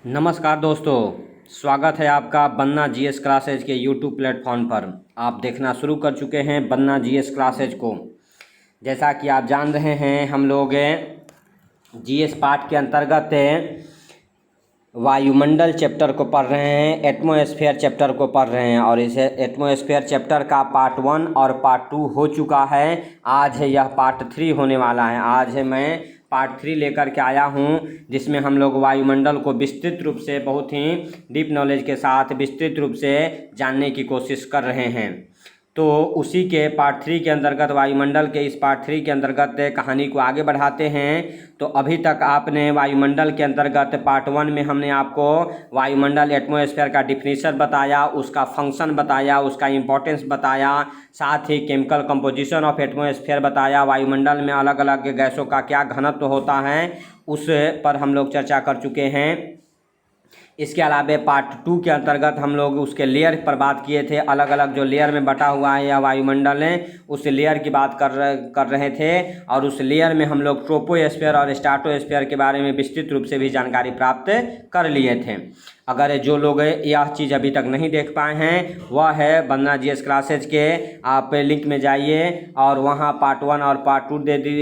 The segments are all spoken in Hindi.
नमस्कार दोस्तों, स्वागत है आपका बन्ना जीएस क्लासेज के यूट्यूब प्लेटफॉर्म पर। आप देखना शुरू कर चुके हैं बन्ना जीएस क्लासेज को। जैसा कि आप जान रहे हैं, हम लोग जीएस पार्ट के अंतर्गत वायुमंडल चैप्टर को पढ़ रहे हैं, एटमॉस्फेयर चैप्टर को पढ़ रहे हैं और इसे एटमॉस्फेयर चैप्टर का पार्ट 1 और पार्ट 2 हो चुका है। आज है यह पार्ट 3 होने वाला है। आज है मैं पार्ट 3 लेकर के आया हूं, जिसमें हम लोग वायुमंडल को विस्तृत रूप से, बहुत ही डीप नॉलेज के साथ विस्तृत रूप से जानने की कोशिश कर रहे हैं। तो उसी के पार्ट 3 के अंतर्गत, वायुमंडल के इस पार्ट 3 के अंतर्गत कहानी को आगे बढ़ाते हैं। तो अभी तक आपने वायुमंडल के अंतर्गत पार्ट 1 में हमने आपको वायुमंडल एटमॉस्फेयर का डिफिनीशन बताया, उसका फंक्शन बताया, उसका इम्पोर्टेंस बताया, साथ ही केमिकल कंपोजिशन ऑफ एटमॉस्फेयर बताया, वायुमंडल में अलग अलग गैसों का क्या घनत्व होता है उस पर हम लोग चर्चा कर चुके हैं। इसके अलावा पार्ट 2 के अंतर्गत हम लोग उसके लेयर पर बात किए थे। अलग अलग जो लेयर में बटा हुआ है या वायुमंडल है, उस लेयर की बात कर रहे थे और उस लेयर में हम लोग ट्रोपोस्फीयर और स्ट्रेटोस्फीयर के बारे में विस्तृत रूप से भी जानकारी प्राप्त कर लिए थे। अगर जो लोग यह चीज़ अभी तक नहीं देख पाए हैं, वह है बन्ना जीएस क्लासेज के, आप लिंक में जाइए और वहाँ पार्ट 1 और पार्ट 2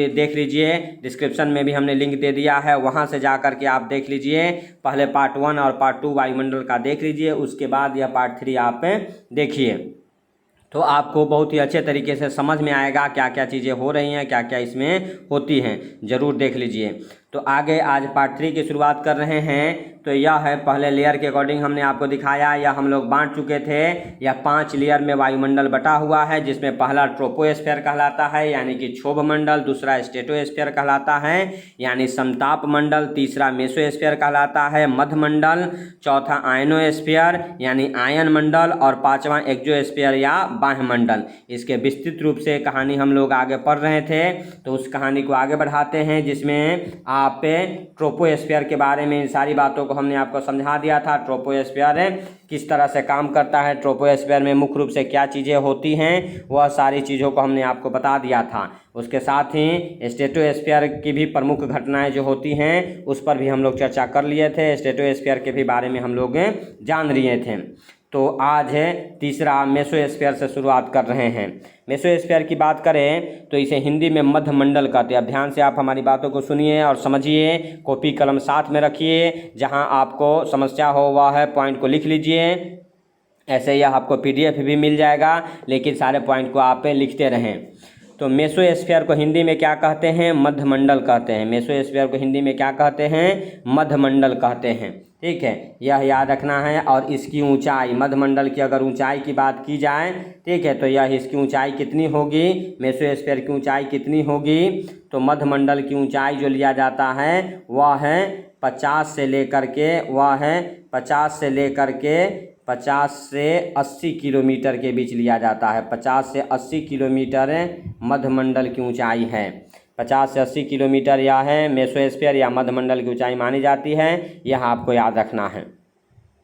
देख लीजिए। डिस्क्रिप्शन में भी हमने लिंक दे दिया है, वहाँ से जा कर के आप देख लीजिए। पहले पार्ट 1 और पार्ट 2 वायुमंडल का देख लीजिए, उसके बाद यह पार्ट 3 आप देखिए, तो आपको बहुत ही अच्छे तरीके से समझ में आएगा क्या क्या चीज़ें हो रही हैं, क्या क्या इसमें होती हैं। ज़रूर देख लीजिए। तो आगे आज पार्ट 3 की शुरुआत कर रहे हैं। तो यह है, पहले लेयर के अकॉर्डिंग हमने आपको दिखाया, या हम लोग बांट चुके थे। यह 5 लेयर में वायुमंडल बटा हुआ है, जिसमें पहला ट्रोपोस्फीयर कहलाता है यानी कि क्षोभ मंडल, दूसरा स्ट्रेटोस्फीयर कहलाता है यानी समताप मंडल, तीसरा मेसोस्फीयर कहलाता है मध्यमंडल, चौथा आयनोस्फीयर यानी आयन मंडल और पांचवा एक्सोस्फीयर या बाह्य मंडल। इसके विस्तृत रूप से कहानी हम लोग आगे पढ़ रहे थे, तो उस कहानी को आगे बढ़ाते हैं, जिसमें आप ट्रोपोस्फीयर के बारे में इन सारी बातों को हमने आपको समझा दिया था। ट्रोपोस्फीयर किस तरह से काम करता है, ट्रोपोस्फीयर में मुख्य रूप से क्या चीज़ें होती हैं, वह सारी चीज़ों को हमने आपको बता दिया था। उसके साथ ही स्ट्रेटोस्फीयर की भी प्रमुख घटनाएं जो होती हैं उस पर भी हम लोग चर्चा कर लिए थे। स्ट्रेटोस्फीयर के भी बारे में हम लोग जान लिए थे। तो आज है तीसरा, मेसोस्फीयर से शुरुआत कर रहे हैं। मेसोस्फीयर की बात करें तो इसे हिंदी में मध्यमंडल कहते हैं। अब ध्यान से आप हमारी बातों को सुनिए और समझिए, कॉपी कलम साथ में रखिए, जहां आपको समस्या हो वह है पॉइंट को लिख लीजिए। ऐसे ही आपको पीडीएफ भी मिल जाएगा, लेकिन सारे पॉइंट को आप लिखते रहें। तो मेसोस्फीयर को हिंदी में क्या कहते हैं? मध्यमंडल कहते हैं। मेसोस्फीयर को हिंदी में क्या कहते हैं? मध्यमंडल कहते हैं। ठीक है, यह याद रखना है। और इसकी ऊंचाई, मध्यमंडल की अगर ऊंचाई की बात की जाए, ठीक है, तो यह इसकी ऊंचाई कितनी होगी, मेसोस्फीयर की ऊंचाई कितनी होगी? तो मध्यमंडल की ऊंचाई जो लिया जाता है वह है 50 से लेकर के 50 से 80 किलोमीटर के बीच लिया जाता है। 50 से 80 किलोमीटर मध्यमंडल की ऊंचाई है। 50 से 80 किलोमीटर यह है मेसोस्फीयर या मध्यमंडल की ऊंचाई मानी जाती है। यह आपको याद रखना है।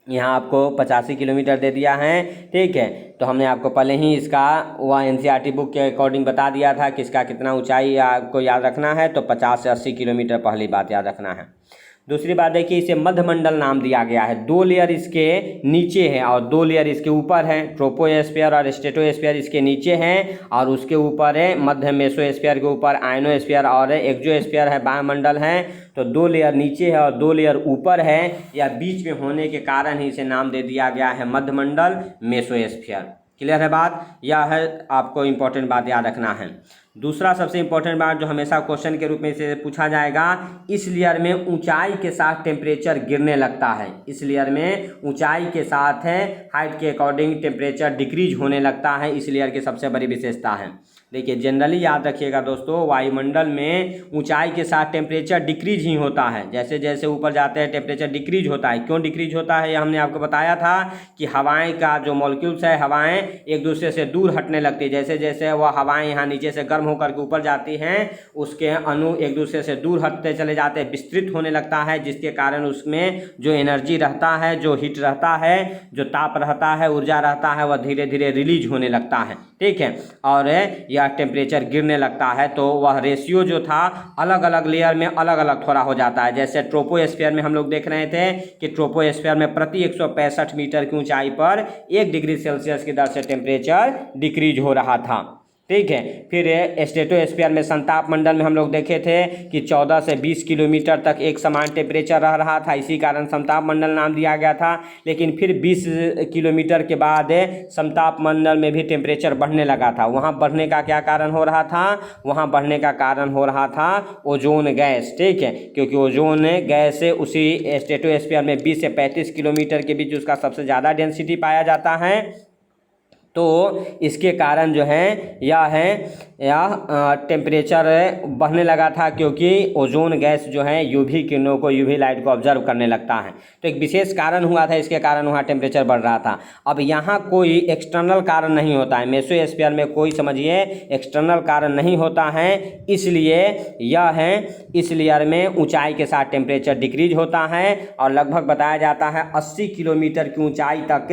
यहाँ आपको 85 किलोमीटर दे दिया है। ठीक है, तो हमने आपको पहले ही इसका वह एनसीईआरटी बुक के अकॉर्डिंग बता दिया था कि इसका कितना ऊंचाई आपको याद रखना है। तो 50 से 80 किलोमीटर पहली बात याद रखना है। दूसरी बात देखिए, इसे मध्यमंडल नाम दिया गया है। 2 लेयर इसके नीचे है और 2 लेयर इसके ऊपर है। ट्रोपोस्फीयर और स्ट्रेटोस्फीयर इसके नीचे हैं और उसके ऊपर है मध्य मेसोस्फीयर के ऊपर आयनोस्फीयर और एक्सोस्फीयर है, वायुमंडल है। तो 2 लेयर नीचे है और 2 लेयर ऊपर है। या बीच में होने के कारण ही इसे नाम दे दिया गया है मध्यमंडल, मेसोस्फीयर। क्लियर है बात? यह है, आपको इंपॉर्टेंट बात याद रखना है। दूसरा सबसे इंपॉर्टेंट बात जो हमेशा क्वेश्चन के रूप में से पूछा जाएगा, इस लेयर में ऊंचाई के साथ टेम्परेचर गिरने लगता है। इस लेयर में ऊंचाई के साथ है हाइट के अकॉर्डिंग टेम्परेचर डिक्रीज होने लगता है। इस लेयर की सबसे बड़ी विशेषता है। देखिए, जनरली याद रखिएगा दोस्तों, वायुमंडल में ऊंचाई के साथ टेम्परेचर डिक्रीज ही होता है। जैसे जैसे ऊपर जाते हैं टेम्परेचर डिक्रीज होता है। क्यों डिक्रीज होता है, ये हमने आपको बताया था कि हवाएं का जो मॉलिक्यूल्स है, हवाएं एक दूसरे से दूर हटने लगती है। जैसे जैसे वह हवाएं यहाँ नीचे से गर्म होकर के ऊपर जाती हैं, उसके अणु एक दूसरे से दूर हटते चले जाते हैं, विस्तृत होने लगता है, जिसके कारण उसमें जो एनर्जी रहता है, जो हीट रहता है, जो ताप रहता है, ऊर्जा रहता है, वह धीरे धीरे रिलीज होने लगता है। ठीक है, और यह टेम्परेचर गिरने लगता है तो वह रेशियो जो था अलग अलग लेयर में अलग अलग थोड़ा हो जाता है। जैसे ट्रोपोस्फीयर में हम लोग देख रहे थे कि ट्रोपोस्फीयर में प्रति 165 मीटर की ऊंचाई पर 1 डिग्री सेल्सियस की दर से टेम्परेचर डिक्रीज हो रहा था, ठीक है। फिर स्ट्रेटोस्फीयर में संताप मंडल में हम लोग देखे थे कि 14 से 20 किलोमीटर तक एक समान टेम्परेचर रह रहा था, इसी कारण समताप मंडल नाम दिया गया था। लेकिन फिर 20 किलोमीटर के बाद समताप मंडल में भी टेम्परेचर बढ़ने लगा था। वहाँ बढ़ने का क्या कारण हो रहा था? वहाँ बढ़ने का कारण हो रहा था ओजोन गैस, ठीक है, क्योंकि ओजोन गैस उसी स्ट्रेटोस्फीयर में 20 से 35 किलोमीटर के बीच उसका सबसे ज़्यादा डेंसिटी पाया जाता है। तो इसके कारण जो है यह टेम्परेचर बढ़ने लगा था, क्योंकि ओजोन गैस जो है यूवी किरणों को, यूवी लाइट को ऑब्जर्व करने लगता है। तो एक विशेष कारण हुआ था, इसके कारण वहाँ टेम्परेचर बढ़ रहा था। अब यहाँ कोई एक्सटर्नल कारण नहीं होता है, मेसोस्फीयर में कोई समझिए एक्सटर्नल कारण नहीं होता है, इसलिए इस लेयर में ऊंचाई के साथ टेम्परेचर डिक्रीज होता है और लगभग बताया जाता है 80 किलोमीटर की ऊंचाई तक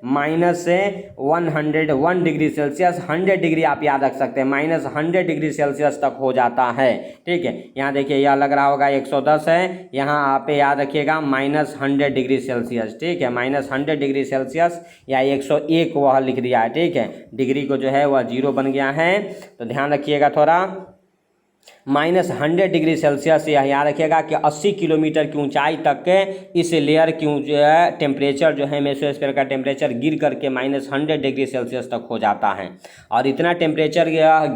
-101 डिग्री सेल्सियस, 100 डिग्री आप याद रख सकते हैं, -100 डिग्री सेल्सियस तक हो जाता है, ठीक है। यहाँ देखिए यह लग रहा होगा 110 है, यहाँ आप याद रखिएगा -100 डिग्री सेल्सियस, ठीक है, -100 डिग्री सेल्सियस या 101 वह लिख दिया है, ठीक है। डिग्री को जो है वह 0 बन गया है, तो ध्यान रखिएगा थोड़ा। -100 डिग्री सेल्सियस यह याद रखिएगा कि 80 किलोमीटर की ऊंचाई तक इस लेयर की टेम्परेचर जो है मेसोस्फीयर का टेम्परेचर गिर करके -100 डिग्री सेल्सियस तक हो जाता है। और इतना टेम्परेचर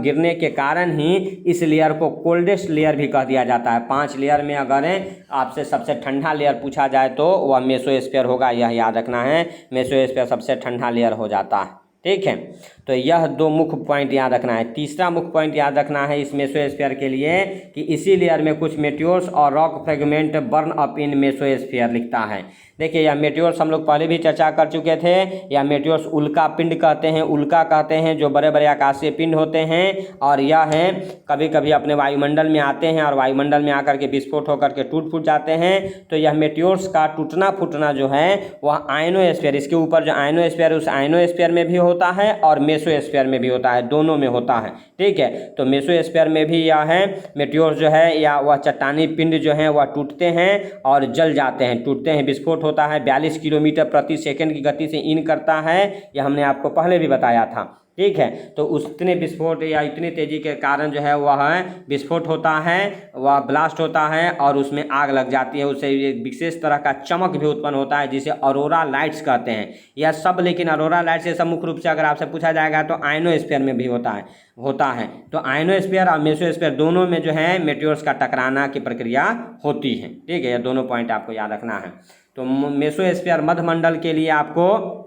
गिरने के कारण ही इस लेयर को कोल्डेस्ट लेयर भी कह दिया जाता है। 5 लेयर में अगर आपसे सबसे ठंडा लेयर पूछा जाए तो वह मेसोस्फीयर होगा, यह याद रखना है, मेसोस्फीयर सबसे ठंडा लेयर हो जाता है, ठीक है। तो यह 2 मुख्य पॉइंट याद रखना है। तीसरा मुख्य पॉइंट याद रखना है इस मेसोस्फीयर के लिए कि इसी लेयर में कुछ मेटियोर्स और rock fragment burn up in mesosphere लिखता है। देखिए यह मेटियोर्स हम लोग पहले भी चर्चा कर चुके थे। यह मेटियोर्स उल्का पिंड कहते हैं, उल्का कहते हैं, जो बड़े बड़े आकाशीय पिंड होते हैं और यह हैं कभी कभी अपने वायुमंडल में आते हैं और वायुमंडल में आकर के विस्फोट होकर के टूट फूट जाते हैं। तो यह मेटियोर्स का टूटना फूटना जो है वह आयनोस्फीयर, इसके ऊपर जो आयनोस्फीयर उस आयनोस्फीयर में भी होता है और मेसोस्फीयर में भी होता है, दोनों में होता है, ठीक है। तो मेसोस्फीयर में भी यह है मेटियोर्स जो है या वह चट्टानी पिंड जो है वह टूटते हैं और जल जाते हैं, टूटते हैं, विस्फोट होता है, 42 किलोमीटर प्रति सेकंड की गति से इन करता है, यह हमने आपको पहले भी बताया था, ठीक है। तो उतने विस्फोट या इतनी तेज़ी के कारण जो है वह विस्फोट होता है, वह ब्लास्ट होता है और उसमें आग लग जाती है, उससे एक विशेष तरह का चमक भी उत्पन्न होता है जिसे ऑरोरा लाइट्स कहते हैं। यह सब, लेकिन ऑरोरा लाइट्स ये सब मुख्य रूप से अगर आपसे पूछा जाएगा तो आयनोस्फीयर में भी होता है। तो आयनोस्फीयर और मेसोस्फीयर दोनों में जो है मेटियोर्स का टकराना की प्रक्रिया होती है, ठीक है। यह दोनों पॉइंट आपको याद रखना है। तो मेसोस्फीयर मध्यमंडल के लिए आपको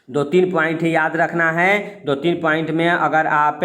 2-3 पॉइंट ही याद रखना है। 2-3 पॉइंट में अगर आप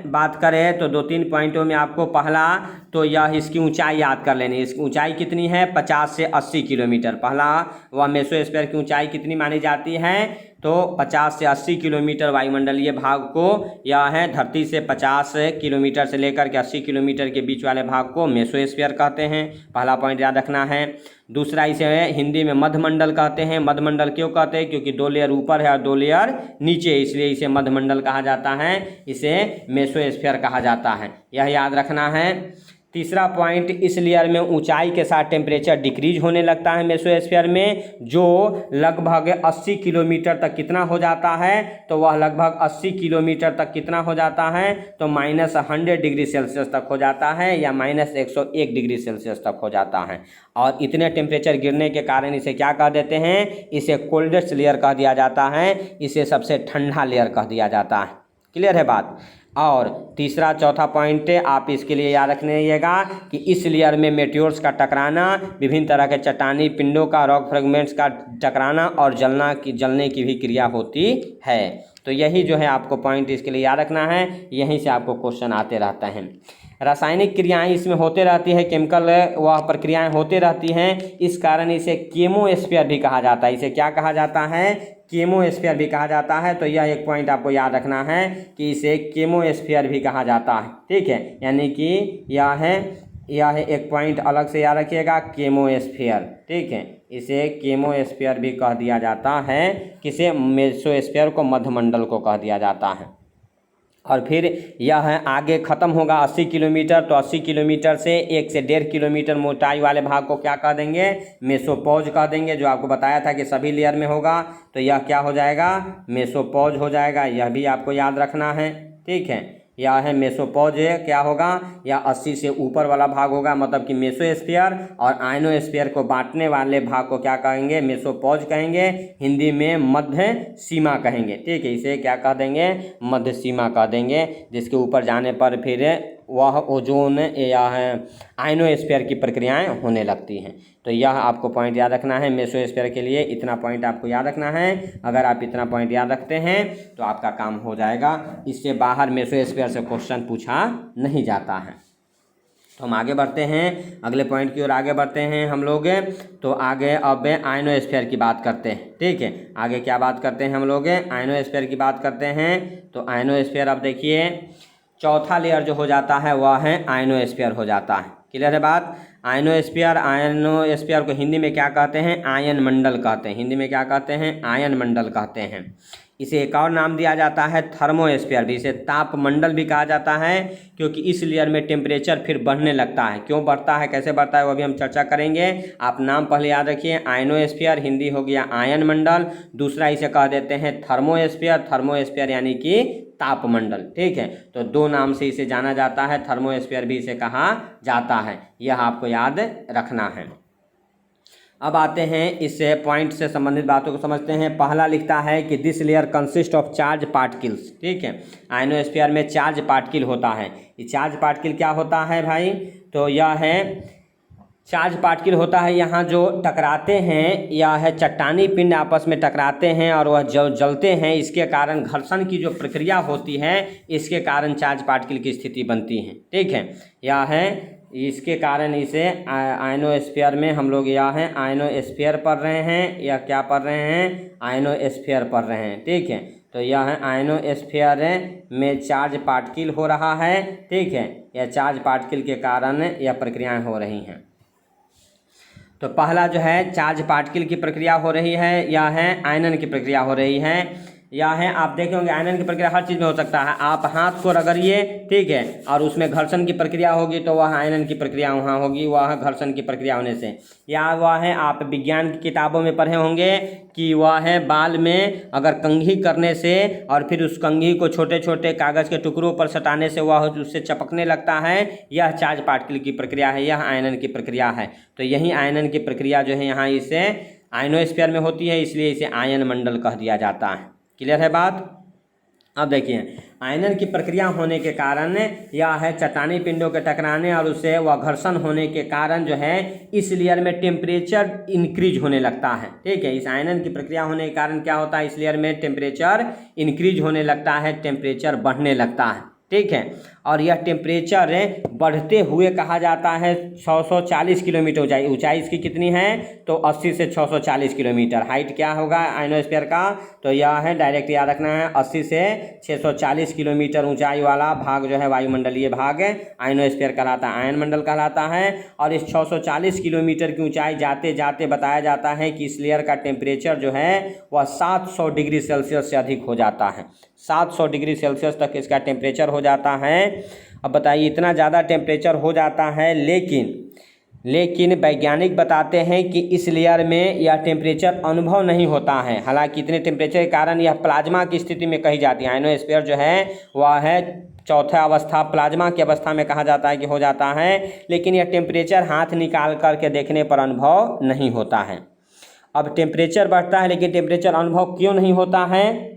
बात करें तो 2-3 पॉइंटों में आपको पहला तो यह इसकी ऊंचाई याद कर लेनी। इसकी ऊंचाई कितनी है? 50 से 80 किलोमीटर। पहला वह मेसोस्फीयर की ऊंचाई कितनी मानी जाती है? तो 50 से 80 किलोमीटर वायुमंडलीय भाग को यह है धरती से 50 किलोमीटर से लेकर के 80 किलोमीटर के बीच वाले भाग को मेसोस्फीयर कहते हैं। पहला पॉइंट याद रखना है। दूसरा इसे हिंदी में मध्यमंडल कहते हैं। मध्यमंडल क्यों कहते हैं? क्योंकि 2 लेयर ऊपर है और 2 लेयर नीचे, इसलिए इसे मध्यमंडल कहा जाता है, इसे मेसोस्फीयर कहा जाता है, यह याद रखना है। तीसरा पॉइंट, इस लेयर में ऊंचाई के साथ टेम्परेचर डिक्रीज होने लगता है मेसोस्फीयर में, जो लगभग 80 किलोमीटर तक कितना हो जाता है? तो वह लगभग 80 किलोमीटर तक कितना हो जाता है? तो -100 डिग्री सेल्सियस तक हो जाता है या -101 डिग्री सेल्सियस तक हो जाता है। और इतने टेम्परेचर गिरने के कारण इसे क्या कह देते हैं? इसे कोल्डेस्ट लेयर कह दिया जाता है, इसे सबसे ठंडा लेयर कह दिया जाता है। क्लियर है बात? और तीसरा चौथा पॉइंट आप इसके लिए याद रखिएगा कि इस लेयर में मेटियोर्स का टकराना, विभिन्न तरह के चट्टानी पिंडों का, रॉक फ्रेगमेंट्स का टकराना और जलने की भी क्रिया होती है। तो यही जो है आपको पॉइंट इसके लिए याद रखना है, यहीं से आपको क्वेश्चन आते रहते हैं। रासायनिक क्रियाएं इसमें होते रहती है, केमिकल वह प्रक्रियाएं होते रहती हैं, इस कारण इसे केमोस्फीयर भी कहा जाता है। इसे क्या कहा जाता है? केमोस्फीयर भी कहा जाता है। तो यह एक पॉइंट आपको याद रखना है कि इसे केमोस्फीयर भी कहा जाता है, ठीक है। यानी कि यह एक पॉइंट अलग से याद रखिएगा, केमोस्फीयर, ठीक है। इसे केमोस्फीयर भी कह दिया जाता है। किसे? मेसोस्फीयर को, मध्यमंडल को कह दिया जाता है। और फिर यह आगे ख़त्म होगा 80 किलोमीटर, तो 80 किलोमीटर से 1 से 1.5 किलोमीटर मोटाई वाले भाग को क्या कह देंगे, मेसोपॉज कह देंगे। जो आपको बताया था कि सभी लेयर में होगा, तो यह क्या हो जाएगा, मेसोपॉज हो जाएगा। यह भी आपको याद रखना है, ठीक है। यह है मेसोपॉज, क्या होगा, या 80 से ऊपर वाला भाग होगा, मतलब कि मेसोस्फीयर और आयनोस्फीयर को बांटने वाले भाग को क्या कहेंगे, मेसोपॉज कहेंगे। हिंदी में मध्य सीमा कहेंगे, ठीक है। इसे क्या कह देंगे, मध्य सीमा कह देंगे, जिसके ऊपर जाने पर फिर वह ओजोन या आयनोस्फीयर की प्रक्रियाएं होने लगती हैं। तो यह आपको पॉइंट याद रखना है। मेसोस्फीयर के लिए इतना पॉइंट आपको याद रखना है। अगर आप इतना पॉइंट याद रखते हैं तो आपका काम हो जाएगा। इससे बाहर मेसोस्फीयर से क्वेश्चन पूछा नहीं जाता है। तो हम आगे बढ़ते हैं, अगले पॉइंट की ओर आगे बढ़ते हैं हम लोग। तो आगे अब आयनोस्फीयर की बात करते हैं, ठीक है। आगे क्या बात करते हैं हम लोग, आयनोस्फीयर की बात करते हैं। तो आयनोस्फीयर अब देखिए, चौथा लेयर जो हो जाता है वह है आयनोस्फीयर हो जाता है। क्लियर है बात। आयनोस्फीयर को हिंदी में क्या कहते हैं, आयन मंडल कहते हैं। हिंदी में क्या कहते हैं, आयन मंडल कहते हैं। इसे एक और नाम दिया जाता है थर्मोस्फीयर भी, इसे तापमंडल भी कहा जाता है, क्योंकि इस लेयर में टेम्परेचर फिर बढ़ने लगता है। क्यों बढ़ता है, कैसे बढ़ता है, वो भी हम चर्चा करेंगे। आप नाम पहले याद रखिए, आयनोस्फीयर हिंदी हो गया आयन मंडल, दूसरा इसे कह देते हैं थर्मोस्फीयर। थर्मोस्फीयर यानी कि तापमंडल, ठीक है। तो दो नाम से इसे जाना जाता है, थर्मोस्फीयर भी इसे कहा जाता है। यह आपको याद रखना है। अब आते हैं इस पॉइंट से संबंधित बातों को समझते हैं। पहला लिखता है कि this layer consist of charge particles, ठीक है। आयनोस्फीयर में चार्ज पार्टिकल होता है। ये चार्ज पार्टिकल क्या होता है भाई, तो यह है चार्ज पार्टिकल होता है यहाँ जो टकराते हैं, या है चट्टानी पिंड आपस में टकराते हैं और वह जलते हैं। इसके कारण घर्षण की जो प्रक्रिया होती है, इसके कारण चार्ज पार्टिकल की स्थिति बनती है, ठीक है। यह है इसके कारण इसे आयनोस्फीयर में हम लोग यह है आयनोस्फीयर पढ़ रहे हैं, या क्या पढ़ रहे हैं, आयनोस्फीयर पढ़ रहे हैं, ठीक है। तो यह है आयनोस्फीयर में चार्ज पार्टिकल हो रहा है, ठीक है। यह चार्ज पार्टिकल के कारण यह प्रक्रियाएं हो रही हैं। तो पहला जो है चार्ज पार्टिकल की प्रक्रिया हो रही है, या है आयनन की प्रक्रिया हो रही है, या है आप देखे होंगे आयनन की प्रक्रिया हर चीज़ में हो सकता है। आप हाथ को रगड़िए, ठीक है, और उसमें घर्षण की प्रक्रिया होगी तो वह आयनन की प्रक्रिया वहाँ होगी, वह घर्षण की प्रक्रिया होने से। या वह है आप विज्ञान की किताबों में पढ़े होंगे कि वह है बाल में अगर कंघी करने से और फिर उस कंघी को छोटे छोटे कागज़ के टुकड़ों पर सटाने से वह उससे चपकने लगता है, यह चार्ज पार्टिकल की प्रक्रिया है, यह आयनन की प्रक्रिया है। तो यही आयनन की प्रक्रिया जो है यहाँ इसे आयनोस्फीयर में होती है, इसलिए इसे आयन मंडल कह दिया जाता है। क्लियर है बात। अब देखिए, आयनन की प्रक्रिया होने के कारण यह है चट्टानी पिंडों के टकराने और उससे वह घर्षण होने के कारण जो है इस लेयर में टेम्परेचर इंक्रीज होने लगता है, ठीक है। इस आयनन की प्रक्रिया होने के कारण क्या होता है, इस लेयर में टेम्परेचर इंक्रीज होने लगता है, टेम्परेचर बढ़ने लगता है, ठीक है। और यह टेम्परेचर बढ़ते हुए कहा जाता है 640 किलोमीटर ऊंचाई। ऊंचाई इसकी कितनी है, तो 80 से 640 किलोमीटर। हाइट क्या होगा आयनोस्फीयर का, तो यह है डायरेक्ट याद रखना है, 80 से 640 किलोमीटर ऊंचाई वाला भाग जो है वायुमंडलीय भाग आयनोस्फीयर कहलाता है, आयन मंडल कहलाता है। और इस 640 किलोमीटर की ऊंचाई जाते जाते बताया जाता है कि इस लेयर का टेम्परेचर जो है वह 700 डिग्री सेल्सियस से अधिक हो जाता है। 700 डिग्री सेल्सियस तक इसका टेम्परेचर हो जाता है। अब बताइए, इतना ज़्यादा टेम्परेचर हो जाता है, लेकिन वैज्ञानिक बताते हैं कि इस लेयर में यह टेम्परेचर अनुभव नहीं होता है। हालांकि इतने टेम्परेचर के कारण यह प्लाज्मा की स्थिति में कही जाती है। आयनोस्फीयर जो है वह है चौथा अवस्था, प्लाज्मा की अवस्था में कहा जाता है कि हो जाता है, लेकिन यह टेम्परेचर हाथ निकाल करके देखने पर अनुभव नहीं होता है। अब टेम्परेचर बढ़ता है, लेकिन टेम्परेचर अनुभव क्यों नहीं होता है,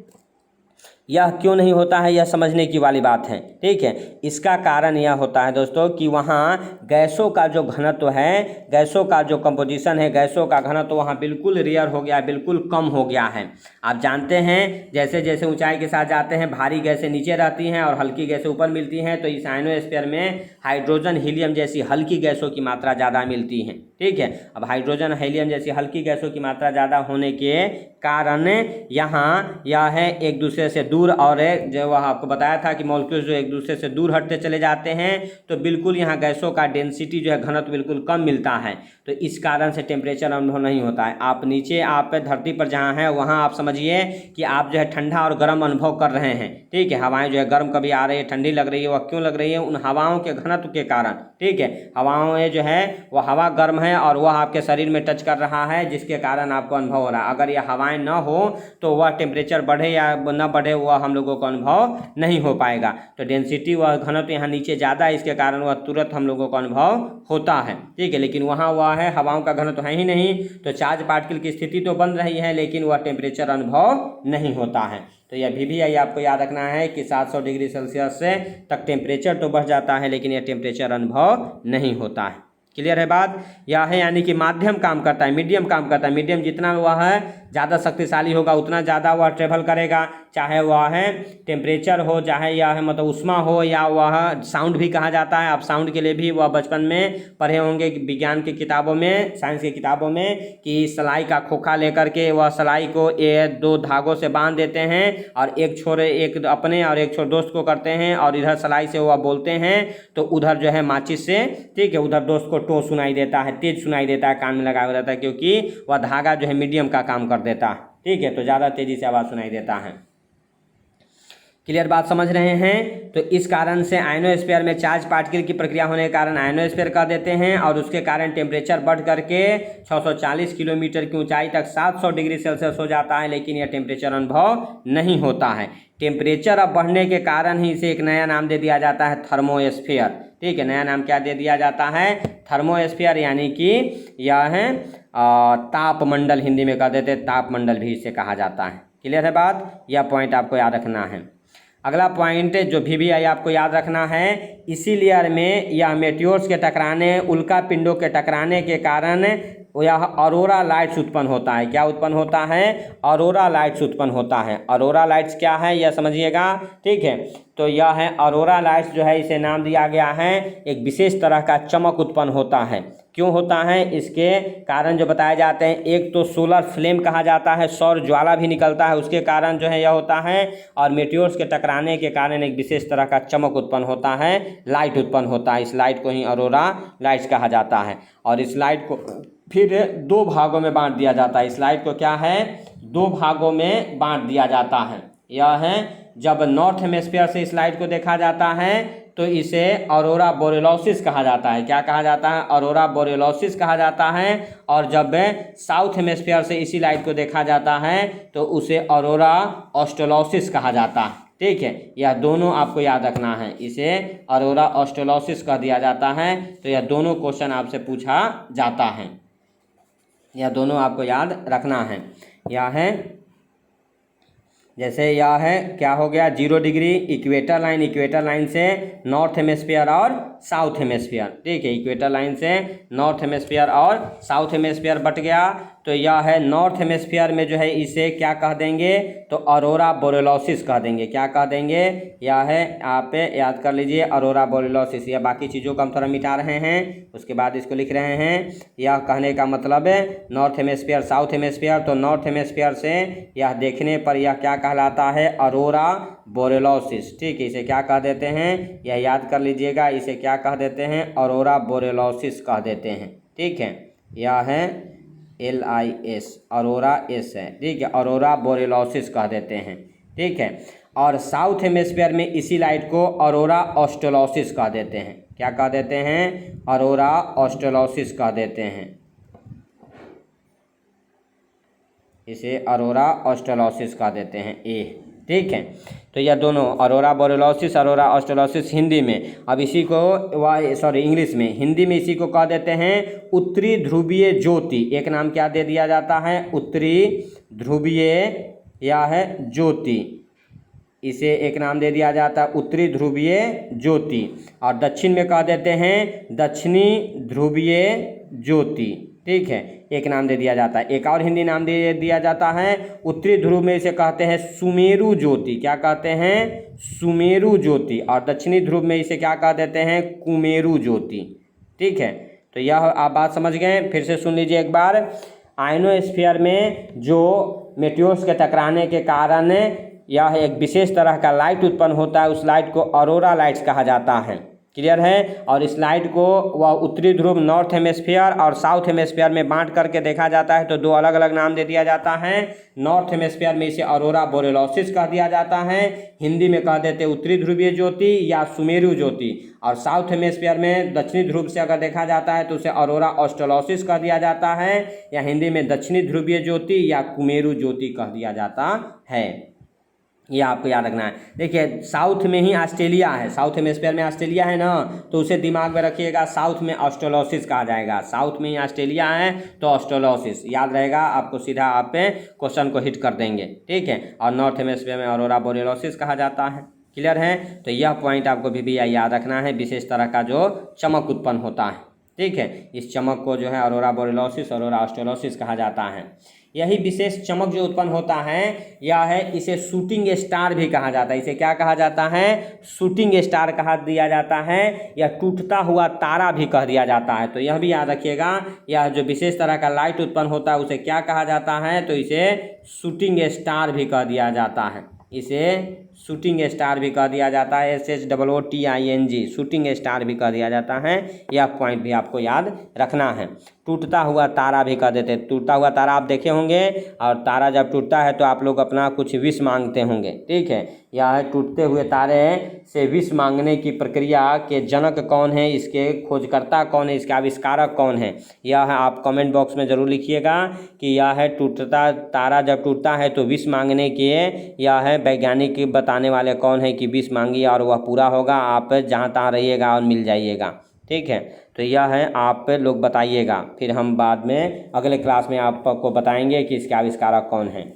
यह क्यों नहीं होता है, यह समझने की वाली बात है, ठीक है। इसका कारण यह होता है दोस्तों कि वहाँ गैसों का जो घनत्व है, गैसों का जो कंपोजिशन है, गैसों का घनत्व वहाँ बिल्कुल रेयर हो गया, बिल्कुल कम हो गया है। आप जानते हैं जैसे जैसे ऊंचाई के साथ जाते हैं भारी गैसें नीचे रहती हैं और हल्की गैसें ऊपर मिलती हैं। तो इस आयनोस्फीयर में हाइड्रोजन, हीलियम जैसी हल्की गैसों की मात्रा ज़्यादा मिलती है, ठीक है। अब हाइड्रोजन हीलियम जैसी हल्की गैसों की मात्रा ज़्यादा होने के कारण यहाँ यह है एक दूसरे से दूर, और जो वह आपको बताया था कि मॉलिक्यूल्स जो एक दूसरे से दूर हटते चले जाते हैं तो बिल्कुल यहाँ गैसों का डेंसिटी जो है घनत्व बिल्कुल कम मिलता है, तो इस कारण से टेम्परेचर अनुभव नहीं होता है। आप नीचे आप धरती पर जहाँ हैं वहाँ आप समझिए कि आप जो है ठंडा और गर्म अनुभव कर रहे हैं, ठीक है। हवाएं जो है गर्म कभी आ रही है, ठंडी लग रही है, वह क्यों लग रही है? उन हवाओं के घनत्व के कारण, ठीक है। हवाएं जो है वह हवा गर्म है और वह आपके शरीर में टच कर रहा है, जिसके कारण आपको अनुभव हो रहा है। अगर यह हवाएं न हो तो वह टेम्परेचर बढ़े या न बढ़े वह हम लोगों को अनुभव नहीं हो पाएगा। तो डेंसिटी वह घनत्व यहाँ नीचे ज़्यादा है, इसके कारण वह तुरंत हम लोगों को अनुभव होता है, ठीक है। लेकिन वहाँ वह है हवाओं का घनत्व है ही नहीं, तो चार्ज पार्टिकल की स्थिति तो बन रही है लेकिन वह टेम्परेचर अनुभव नहीं होता है। तो यह भी आपको याद रखना है कि 700 डिग्री सेल्सियस से तक टेम्परेचर तो बढ़ जाता है लेकिन यह टेम्परेचर अनुभव नहीं होता है। क्लियर है बात? यह है यानी कि माध्यम काम करता है, मीडियम काम करता है। मीडियम जितना वह है ज़्यादा शक्तिशाली होगा उतना ज़्यादा वह ट्रेवल करेगा, चाहे वह है टेम्परेचर हो, चाहे यह है मतलब उष्मा हो, या वह साउंड भी कहा जाता है। आप साउंड के लिए भी वह बचपन में पढ़े होंगे विज्ञान की किताबों में, साइंस की किताबों में, कि सलाई का खोखा लेकर के वह सलाई को 2 धागों से बांध देते हैं और एक छोर एक अपने और एक छोर दोस्त को करते हैं और इधर सलाई से वह बोलते हैं तो उधर जो है माचिस से, ठीक है, उधर दोस्त को टो सुनाई देता है, तेज सुनाई देता है, कान में लगाया रहता है, क्योंकि वह धागा जो है मीडियम का काम कर देता है, ठीक है, तो ज़्यादा तेज़ी से आवाज़ सुनाई देता है। क्लियर बात समझ रहे हैं? तो इस कारण से आयनोस्फीयर में चार्ज पार्टिकल की प्रक्रिया होने के कारण आयनोस्फीयर कह देते हैं, और उसके कारण टेम्परेचर बढ़ करके 640 किलोमीटर की ऊंचाई तक 700 डिग्री सेल्सियस हो जाता है, लेकिन यह टेम्परेचर अनुभव नहीं होता है। टेम्परेचर अब बढ़ने के कारण ही इसे एक नया नाम दे दिया जाता है, थर्मोस्फीयर, ठीक है। नया नाम क्या दे दिया जाता है? थर्मोस्फीयर, यानी कि यह है तापमंडल, हिंदी में कह देते तापमंडल भी इसे कहा जाता है। क्लियर है बात? यह पॉइंट आपको याद रखना है। अगला पॉइंट जो भी आपको याद रखना है, इसी लेयर में यह मेटियोर्स के टकराने, उल्का पिंडों के टकराने के कारण यह ऑरोरा लाइट्स उत्पन्न होता है। क्या उत्पन्न होता है? ऑरोरा लाइट्स उत्पन्न होता है। ऑरोरा लाइट्स क्या है यह समझिएगा, ठीक है। तो यह है ऑरोरा लाइट्स, जो है इसे नाम दिया गया है, एक विशेष तरह का चमक उत्पन्न होता है। क्यों होता है? इसके कारण जो बताए जाते हैं, एक तो सोलर फ्लेम कहा जाता है, सौर ज्वाला भी निकलता है, उसके कारण जो है यह होता है, और मेटियोर्स के टकराने के कारण एक विशेष तरह का चमक उत्पन्न होता है, लाइट उत्पन्न होता है। इस लाइट को ही ऑरोरा लाइट्स कहा जाता है। और इस लाइट को फिर 2 भागों में बांट दिया जाता है। इस लाइट को क्या है? 2 भागों में बांट दिया जाता है। यह है जब नॉर्थ हेमिस्फीयर से इस लाइट को देखा जाता है तो इसे ऑरोरा बोरेलोसिस कहा जाता है। क्या कहा जाता है? ऑरोरा बोरेलोसिस कहा जाता है। और जब साउथ हेमिस्फीयर से इसी लाइट को देखा जाता है तो उसे ऑरोरा ऑस्ट्रेलोसिस कहा जाता है, ठीक है। यह दोनों आपको याद रखना है, इसे ऑरोरा ऑस्ट्रेलोसिस कह दिया जाता है। तो यह दोनों क्वेश्चन आपसे पूछा जाता है, यह दोनों आपको याद रखना है। यह है जैसे यह है क्या हो गया 0 डिग्री इक्वेटर लाइन से नॉर्थ हेमिस्फीयर और साउथ हेमिस्फीयर, ठीक है। इक्वेटर लाइन से नॉर्थ हेमिस्फीयर और साउथ हेमिस्फीयर बट गया, तो यह है नॉर्थ हेमिस्फीयर में जो है इसे क्या कह देंगे? तो ऑरोरा बोरेलोसिस कह देंगे। क्या कह देंगे? यह है आप याद कर लीजिए, ऑरोरा बोरेलोसिस। यह बाकी चीज़ों को हम थोड़ा मिटा रहे हैं, उसके बाद इसको लिख रहे हैं। यह कहने का मतलब है नॉर्थ हेमिस्फीयर साउथ हेमिस्फीयर, तो नॉर्थ हेमिस्फीयर से यह देखने पर यह क्या कहलाता है? ऑरोरा बोरेलोसिस, ठीक है। इसे क्या कह देते हैं? यह याद कर लीजिएगा, इसे क्या कह देते हैं? ऑरोरा बोरेलोसिस कह देते हैं, ठीक है। यह है LIS, ऑरोरा S है, ठीक है, ऑरोरा बोरेलोसिस कह देते हैं, ठीक है। और साउथ हेमिस्फीयर में इसी लाइट को ऑरोरा ऑस्ट्रेलोसिस कह देते हैं। क्या कह देते हैं? ऑरोरा ऑस्ट्रेलोसिस कह देते हैं, इसे ऑरोरा ऑस्ट्रेलोसिस कह देते हैं, ठीक है। तो यह दोनों ऑरोरा बोरेलोसिस, ऑरोरा ऑस्ट्रेलोसिस हिंदी में, अब इसी को इंग्लिश में, हिंदी में इसी को कह देते हैं उत्तरी ध्रुवीय ज्योति। एक नाम क्या दे दिया जाता है? उत्तरी ध्रुवीय या है ज्योति, इसे एक नाम दे दिया जाता है उत्तरी ध्रुवीय ज्योति। और दक्षिण में कह देते हैं दक्षिणी ध्रुवीय ज्योति, ठीक है, एक नाम दे दिया जाता है। एक और हिंदी नाम दे दिया जाता है उत्तरी ध्रुव में, इसे कहते हैं सुमेरु ज्योति। क्या कहते हैं? सुमेरु ज्योति। और दक्षिणी ध्रुव में इसे क्या कह देते हैं? कुमेरु ज्योति, ठीक है। तो यह आप बात समझ गए। फिर से सुन लीजिए एक बार। आयनोस्फीयर में जो मेटियोर्स के टकराने के कारण यह एक विशेष तरह का लाइट उत्पन्न होता है, उस लाइट को ऑरोरा लाइट्स कहा जाता है। क्लियर है। और इस लाइट को वह उत्तरी ध्रुव नॉर्थ हेमिस्फीयर और साउथ हेमिस्फीयर में बांट करके देखा जाता है, तो दो अलग अलग नाम दे दिया जाता है। नॉर्थ हेमिस्फीयर में इसे ऑरोरा बोरेलोसिस कह दिया जाता है, हिंदी में कह देते उत्तरी ध्रुवीय ज्योति या सुमेरु ज्योति। और साउथ हेमिस्फीयर में दक्षिणी ध्रुव से अगर देखा जाता है तो उसे ऑरोरा ऑस्ट्रेलोसिस कह दिया जाता है, या हिंदी में दक्षिणी ध्रुवीय ज्योति या कुमेरु ज्योति कह दिया जाता है। ये आपको याद रखना है। देखिए साउथ में ही ऑस्ट्रेलिया है, साउथ हेमिस्फीयर में ऑस्ट्रेलिया है ना, तो उसे दिमाग में रखिएगा, साउथ में ऑस्ट्रेलोसिस कहा जाएगा। साउथ में ही ऑस्ट्रेलिया है तो ऑस्ट्रेलोसिस याद रहेगा आपको, सीधा आप क्वेश्चन को हिट कर देंगे। ठीक है। और नॉर्थ हेमिस्फीयर में ऑरोरा बोरेलोसिस कहा जाता है। क्लियर है। तो यह पॉइंट आपको भी याद रखना है, विशेष तरह का जो चमक उत्पन्न होता है। ठीक है। इस चमक को जो है ऑरोरा बोरेलोसिस, ऑरोरा ऑस्ट्रेलोसिस कहा जाता है। यही विशेष चमक जो उत्पन्न होता है यह है, इसे शूटिंग स्टार भी कहा जाता है। इसे क्या कहा जाता है? शूटिंग स्टार कहा दिया जाता है, या टूटता हुआ तारा भी कह दिया जाता है। तो यह भी याद रखिएगा, यह जो विशेष तरह का लाइट उत्पन्न होता है उसे क्या कहा जाता है? तो इसे शूटिंग स्टार भी कह दिया जाता है। इसे शूटिंग स्टार भी कह दिया जाता है, SHOOTING, शूटिंग स्टार भी कह दिया जाता है। यह पॉइंट भी आपको याद रखना है। टूटता हुआ तारा भी कह देते हैं। टूटता हुआ तारा आप देखे होंगे, और तारा जब टूटता है तो आप लोग अपना कुछ विश मांगते होंगे। ठीक है। यह टूटते हुए तारे से विश मांगने की प्रक्रिया के जनक कौन है, इसके खोजकर्ता कौन है, इसके आविष्कारक कौन है, यह आप कमेंट बॉक्स में ज़रूर लिखिएगा कि यह है टूटता तारा जब टूटता है तो विश मांगने के यह है वैज्ञानिक बताने वाले कौन है कि विश मांगिए और वह पूरा होगा, आप जहाँ तहाँ रहिएगा और मिल जाइएगा। ठीक है। तो यह है, आप लोग बताइएगा, फिर हम बाद में अगले क्लास में आपको बताएंगे कि इसके आविष्कारक कौन हैं।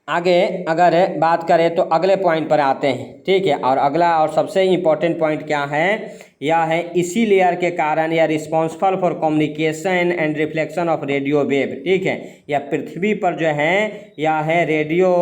आगे अगर बात करें तो अगले पॉइंट पर आते हैं। ठीक है। और अगला और सबसे इम्पोर्टेंट पॉइंट क्या है? यह है इसी लेयर के कारण यह responsible for communication and reflection of radio wave. ठीक है। यह पृथ्वी पर जो है यह है रेडियो,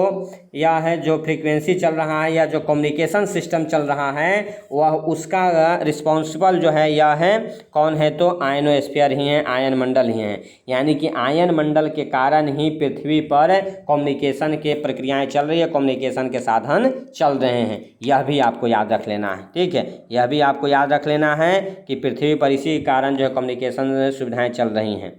यह है जो फ्रीक्वेंसी चल रहा है या जो कम्युनिकेशन सिस्टम चल रहा है वह उसका रिस्पॉन्सिबल जो है यह है कौन है? तो आयनोस्फीयर ही है, आयन मंडल ही हैं। यानी कि आयन मंडल के कारण ही पृथ्वी पर कम्युनिकेशन के प्रक्रियाएं चल रही है, कम्युनिकेशन के साधन चल रहे हैं। यह भी आपको याद रख लेना है। ठीक है। यह भी आपको याद रख लेना है कि पृथ्वी पर इसी कारण जो है कम्युनिकेशन सुविधाएं चल रही हैं।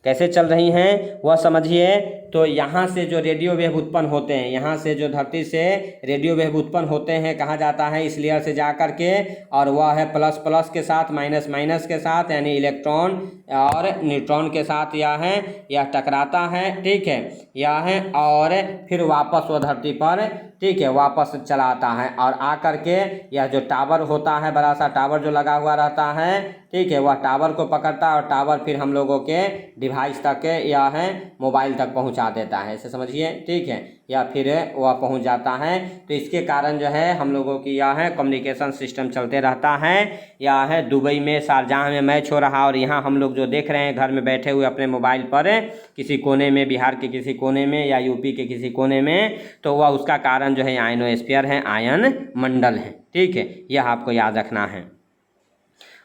कैसे चल रही हैं वह समझिए। तो यहाँ से जो रेडियो वेव उत्पन्न होते हैं, यहाँ से जो धरती से रेडियो वेव उत्पन्न होते हैं, कहा जाता है इस लेयर से जा कर के, और वह है प्लस प्लस के साथ, माइनस माइनस के साथ, यानी इलेक्ट्रॉन और न्यूट्रॉन के साथ यह टकराता है। ठीक है। यह है और फिर वापस वह धरती पर, ठीक है, वापस चला आता है और आ कर के यह जो टावर होता है, बड़ा सा टावर जो लगा हुआ रहता है, ठीक है, वह टावर को पकड़ता है और टावर फिर हम लोगों के डिवाइस तक या है मोबाइल तक पहुंचा देता है। ऐसे समझिए। ठीक है। या फिर वह पहुंच जाता है। तो इसके कारण जो है हम लोगों की यह है कम्युनिकेशन सिस्टम चलते रहता है। या है दुबई में, शारजाह में मैच हो रहा, और यहाँ हम लोग जो देख रहे हैं घर में बैठे हुए अपने मोबाइल पर किसी कोने में, बिहार के किसी कोने में या यूपी के किसी कोने में, तो वह उसका कारण जो है आयनोस्फीयर है, आयन मंडल है। ठीक है। यह आपको याद रखना है।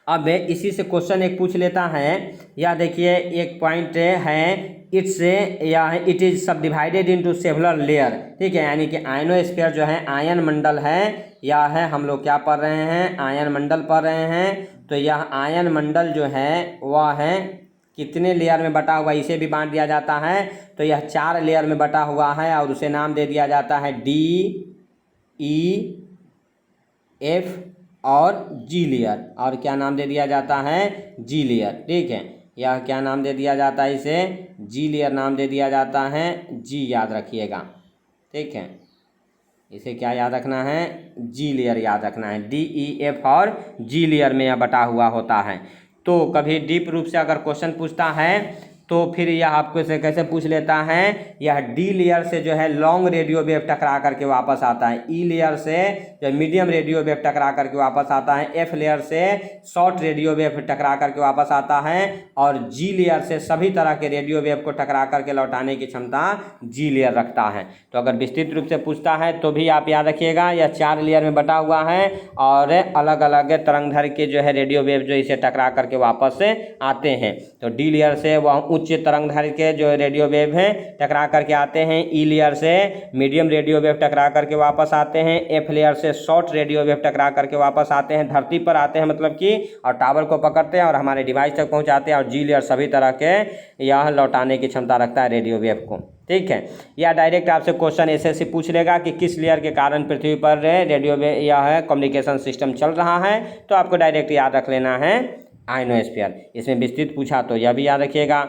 अब इसी से क्वेश्चन एक पूछ लेता है, या देखिए एक पॉइंट है, इट इज सब डिवाइडेड इनटू सेवरल लेयर। ठीक है। यानी कि आयनोस्फीयर जो है आयन मंडल है, या है हम लोग क्या पढ़ रहे हैं? आयन मंडल पढ़ रहे हैं। तो यह आयन मंडल जो है वह है कितने लेयर में बटा हुआ, इसे भी बांट दिया जाता है। तो यह 4 लेयर में बटा हुआ है और उसे नाम दे दिया जाता है D, E, F और G लेयर। और क्या नाम दे दिया जाता है? G layer. ठीक है। यह क्या नाम दे दिया जाता है? इसे G लेयर नाम दे दिया जाता है। G याद रखिएगा। ठीक है। इसे क्या याद रखना है? G लेयर याद रखना है। D, E, F और G लेयर में यह बटा हुआ होता है। तो कभी डीप रूप से अगर क्वेश्चन पूछता है तो फिर यह आपको से कैसे पूछ लेता है, यह डी लेयर से जो है लॉन्ग रेडियो वेव टकरा करके वापस आता है, ई लेयर से जो मीडियम रेडियो वेव टकरा करके वापस आता है, एफ लेयर से शॉर्ट रेडियो वेव टकरा करके वापस आता है, और जी लेयर से सभी तरह के रेडियो वेव को टकरा करके लौटाने की क्षमता जी लेयर रखता है। तो अगर विस्तृत रूप से पूछता है तो भी आप याद रखिएगा, यह 4 लेयर में बटा हुआ है और अलग अलग तरंगधर के जो है रेडियो वेव जो इसे टकरा करके वापस आते हैं। तो डी लेयर से वह उच्च तरंगधर के जो रेडियो वेव हैं टकरा करके आते हैं, ई लेयर से मीडियम रेडियो वेव टकरा करके वापस आते हैं, एफ लेयर से शॉर्ट रेडियो वेव टकरा करके वापस आते हैं, धरती पर आते हैं मतलब कि, और टावर को पकड़ते हैं और हमारे डिवाइस तक पहुंचाते हैं, और जी लेयर सभी तरह के यह लौटाने की क्षमता रखता है रेडियो वेव को। ठीक है, या डायरेक्ट आपसे क्वेश्चन एसएससी पूछ लेगा कि किस लेयर के कारण पृथ्वी पर रेडियो वेव यह कम्युनिकेशन सिस्टम चल रहा है, तो आपको डायरेक्ट याद रख लेना है आयनोस्फीयर। इसमें विस्तृत पूछा तो यह भी याद रखिएगा।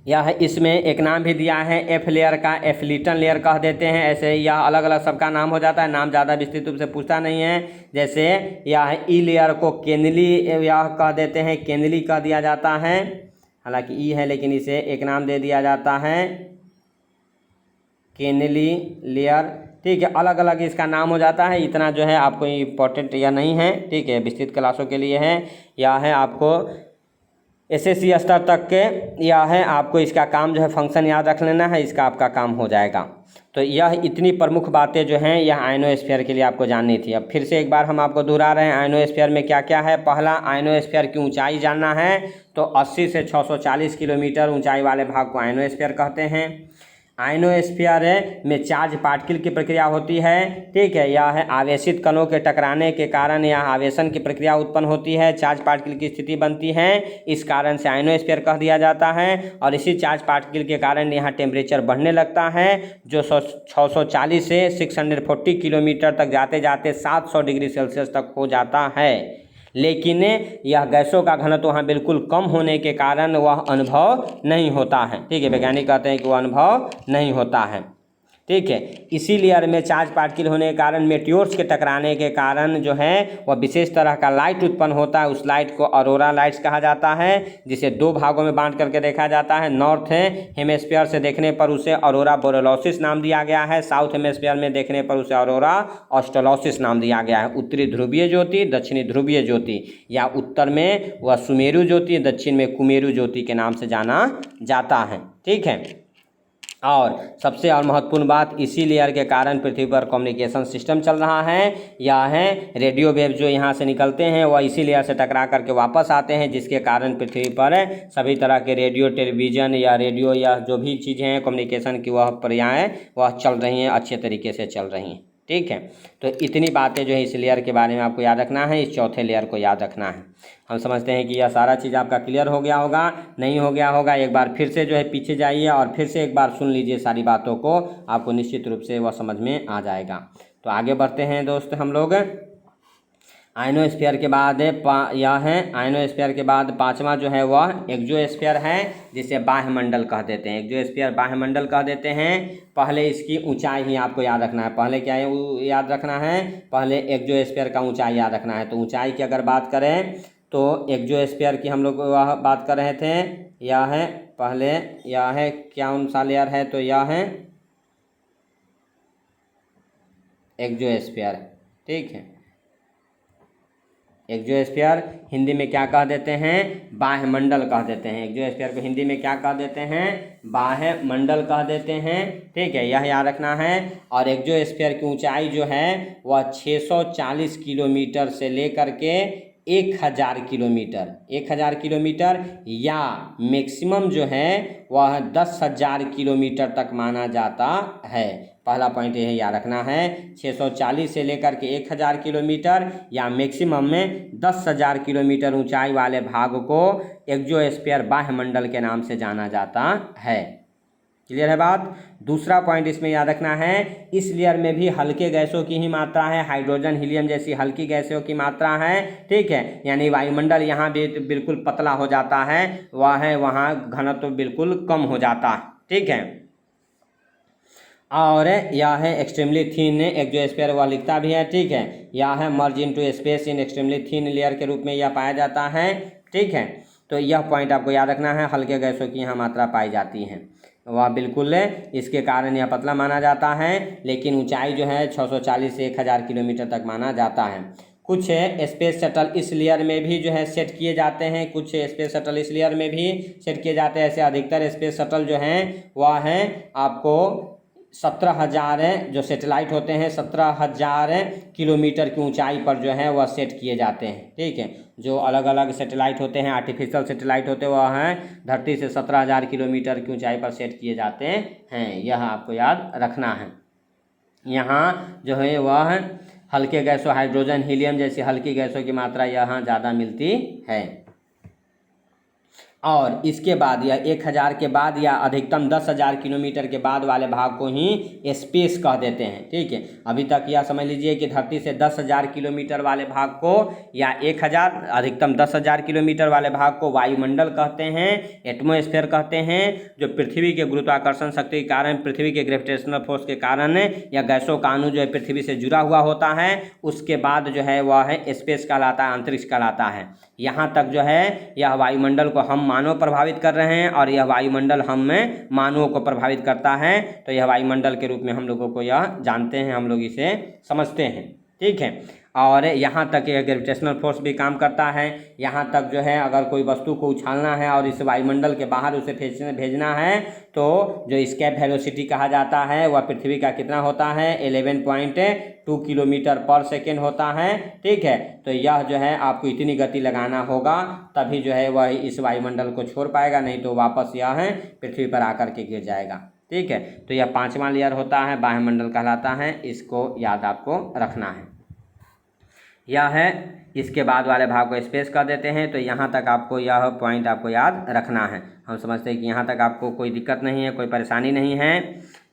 यह इसमें एक नाम भी दिया है एफ लेयर का, एफ्लिटन लेयर कह देते हैं। ऐसे यह अलग अलग सबका नाम हो जाता है, नाम ज़्यादा विस्तृत रूप से पूछता नहीं है। जैसे यह ई लेयर को केनली यह कह देते हैं, केनली कह दिया जाता है, हालांकि ई है लेकिन इसे एक नाम दे दिया जाता है केनली लेयर। ठीक है, अलग अलग इसका नाम हो जाता है, इतना जो है आपको इम्पोर्टेंट यह नहीं है। ठीक है, विस्तृत क्लासों के लिए है, यह है आपको एसएससी स्तर तक के, यह है आपको इसका काम जो है फंक्शन याद रख लेना है, इसका आपका काम हो जाएगा। तो यह इतनी प्रमुख बातें जो हैं यह आयनोस्फीयर के लिए आपको जाननी थी। अब फिर से एक बार हम आपको दोहरा रहे हैं आयनोस्फीयर में क्या क्या है। पहला, आयनोस्फीयर की ऊंचाई जानना है, तो 80 से 640 किलोमीटर ऊंचाई वाले भाग को आयनोस्फीयर कहते हैं। आयनोस्फीयर में चार्ज पार्टिकल की प्रक्रिया होती है। ठीक है, यह है आवेशित कणों के टकराने के कारण यह आवेशन की प्रक्रिया उत्पन्न होती है, चार्ज पार्टिकल की स्थिति बनती है, इस कारण से आयनोस्फीयर कह दिया जाता है। और इसी चार्ज पार्टिकल के कारण यहाँ टेम्परेचर बढ़ने लगता है, जो 640 से 640 किलोमीटर तक जाते जाते 700 डिग्री सेल्सियस तक हो जाता है। लेकिन यह गैसों का घनत्व वहाँ बिल्कुल कम होने के कारण वह अनुभव नहीं होता है। ठीक है, वैज्ञानिक कहते हैं कि वह अनुभव नहीं होता है। ठीक है, इसी लेयर में चार्ज पार्टिकल होने के कारण मेटियोर्स के टकराने के कारण जो है वह विशेष तरह का लाइट उत्पन्न होता है। उस लाइट को ऑरोरा लाइट्स कहा जाता है, जिसे 2 भागों में बांट करके देखा जाता है। नॉर्थ हेमिस्फीयर से देखने पर उसे ऑरोरा बोरेलिस नाम दिया गया है, साउथ हेमिस्फीयर में देखने पर उसे ऑरोरा ऑस्ट्रेलिस नाम दिया गया है। उत्तरी ध्रुवीय ज्योति, दक्षिणी ध्रुवीय ज्योति, या उत्तर में वह सुमेरु ज्योति, दक्षिण में कुमेरु ज्योति के नाम से जाना जाता है। ठीक है, और सबसे और महत्वपूर्ण बात, इसी लेयर के कारण पृथ्वी पर कम्युनिकेशन सिस्टम चल रहा है। यह है रेडियो वेव जो यहाँ से निकलते हैं वह इसी लेयर से टकरा करके वापस आते हैं, जिसके कारण पृथ्वी पर सभी तरह के रेडियो, टेलीविज़न या रेडियो या जो भी चीज़ें हैं कम्युनिकेशन की वह प्रक्रियाएँ वह चल रही हैं, अच्छे तरीके से चल रही हैं। ठीक है, तो इतनी बातें जो है इस लेयर के बारे में आपको याद रखना है, इस चौथे लेयर को याद रखना है। हम समझते हैं कि यह सारा चीज़ आपका क्लियर हो गया होगा। नहीं हो गया होगा, एक बार फिर से जो है पीछे जाइए और फिर से एक बार सुन लीजिए सारी बातों को, आपको निश्चित रूप से वह समझ में आ जाएगा। तो आगे बढ़ते हैं दोस्त हम लोग। आयनोस्फीयर के बाद यह है, आयनोस्फीयर के बाद 5वां जो है वह एक्सोस्फीयर है, जिसे बाह्यमंडल कह देते हैं। एक्सोस्फीयर बाह्यमंडल कह देते हैं। पहले इसकी ऊंचाई ही आपको याद रखना है। पहले क्या है याद रखना है, पहले एक्सोस्फीयर का ऊंचाई याद रखना है। तो ऊंचाई की अगर बात करें तो एक्सोस्फीयर की हम लोग वह बात कर रहे थे, यह है पहले, यह है क्या सा लेयर है, तो यह है एक्सोस्फीयर। ठीक है, एक्सोस्फीयर हिंदी में क्या कह देते हैं, बाह्यमंडल कह देते हैं। एक्सोस्फीयर को हिंदी में क्या कह देते हैं, बाह्यमंडल कह देते हैं। ठीक है, यह याद रखना है। और एक्सोस्फीयर की ऊंचाई जो है वह 640 किलोमीटर से लेकर के 1000 किलोमीटर, 1000 किलोमीटर या मैक्सिमम जो है वह 10,000 किलोमीटर तक माना जाता है। पहला पॉइंट यह याद रखना है, 640 से लेकर के 1000 किलोमीटर या मैक्सिमम में 10,000 किलोमीटर ऊंचाई वाले भाग को एक्सोस्फीयर बाह्यमंडल के नाम से जाना जाता है। क्लियर है बात। दूसरा पॉइंट इसमें याद रखना है, इस लेयर में भी हल्के गैसों की ही मात्रा है, हाइड्रोजन, हीलियम जैसी हल्की गैसों की मात्रा है। ठीक है, यानी वायुमंडल यहाँ भी बिल्कुल पतला हो जाता है, वह है वहाँ घनत्व बिल्कुल कम हो जाता है। ठीक है, और यह है एक्सट्रीमली थीन एक्सोस्फीयर, वह लिखता भी है। ठीक है, यह है merge into space in extremely thin layer के रूप में यह पाया जाता है। ठीक है, तो यह पॉइंट आपको याद रखना है। हल्के गैसों की यहाँ मात्रा पाई जाती है, वह बिल्कुल इसके कारण यह पतला माना जाता है, लेकिन ऊंचाई जो है 640 से 1000 किलोमीटर तक माना जाता है। कुछ स्पेस शटल इस लेयर में भी जो है सेट किए जाते हैं, कुछ स्पेस शटल इस लेयर में भी सेट किए जाते हैं। ऐसे अधिकतर स्पेस शटल जो हैं वह हैं आपको 17,000 जो सैटेलाइट होते हैं 17,000 किलोमीटर की ऊंचाई पर जो है वह सेट किए जाते हैं। ठीक है, जो अलग अलग सैटेलाइट होते हैं, आर्टिफिशियल सैटेलाइट होते हैं, वह हैं धरती से 17,000 किलोमीटर की ऊंचाई पर सेट किए जाते हैं। यह आपको याद रखना है। यहाँ जो है वह हल्के गैसों हाइड्रोजन हीलियम जैसी हल्की गैसों की मात्रा यहाँ ज़्यादा मिलती है। और इसके बाद या 1000 के बाद या अधिकतम 10,000 किलोमीटर के बाद वाले भाग को ही स्पेस कह देते हैं। ठीक है, अभी तक यह समझ लीजिए कि धरती से 10,000 किलोमीटर वाले भाग को या 1000 अधिकतम 10,000 किलोमीटर वाले भाग को वायुमंडल कहते हैं, एटमॉस्फेयर कहते हैं, जो पृथ्वी के गुरुत्वाकर्षण शक्ति के कारण, पृथ्वी के ग्रेविटेशनल फोर्स के कारण या गैसों का अणु जो है पृथ्वी से जुड़ा हुआ होता है, उसके बाद जो है वह है स्पेस कहलाता है, अंतरिक्ष कहलाता है। यहाँ तक जो है यह वायुमंडल को हम मानव प्रभावित कर रहे हैं और यह वायुमंडल हम में मानवों को प्रभावित करता है, तो यह वायुमंडल के रूप में हम लोगों को यह जानते हैं, हम लोग इसे समझते हैं। ठीक है, और यहाँ तक यह ग्रेविटेशनल फोर्स भी काम करता है। यहाँ तक जो है अगर कोई वस्तु को उछालना है और इस वायुमंडल के बाहर उसे भेजना है, तो जो एस्केप वेलोसिटी कहा जाता है वह पृथ्वी का कितना होता है 11.2 किलोमीटर पर सेकेंड होता है। ठीक है, तो यह जो है आपको इतनी गति लगाना होगा तभी जो है वह इस वायुमंडल को छोड़ पाएगा, नहीं तो वापस यह है पृथ्वी पर आकर के गिर जाएगा। ठीक है, तो यह 5वां लेयर होता है, वायुमंडल कहलाता है, इसको याद आपको रखना है। यह है, इसके बाद वाले भाग को स्पेस कर देते हैं। तो यहाँ तक आपको यह पॉइंट आपको याद रखना है। हम समझते हैं कि यहाँ तक आपको कोई दिक्कत नहीं है, कोई परेशानी नहीं है,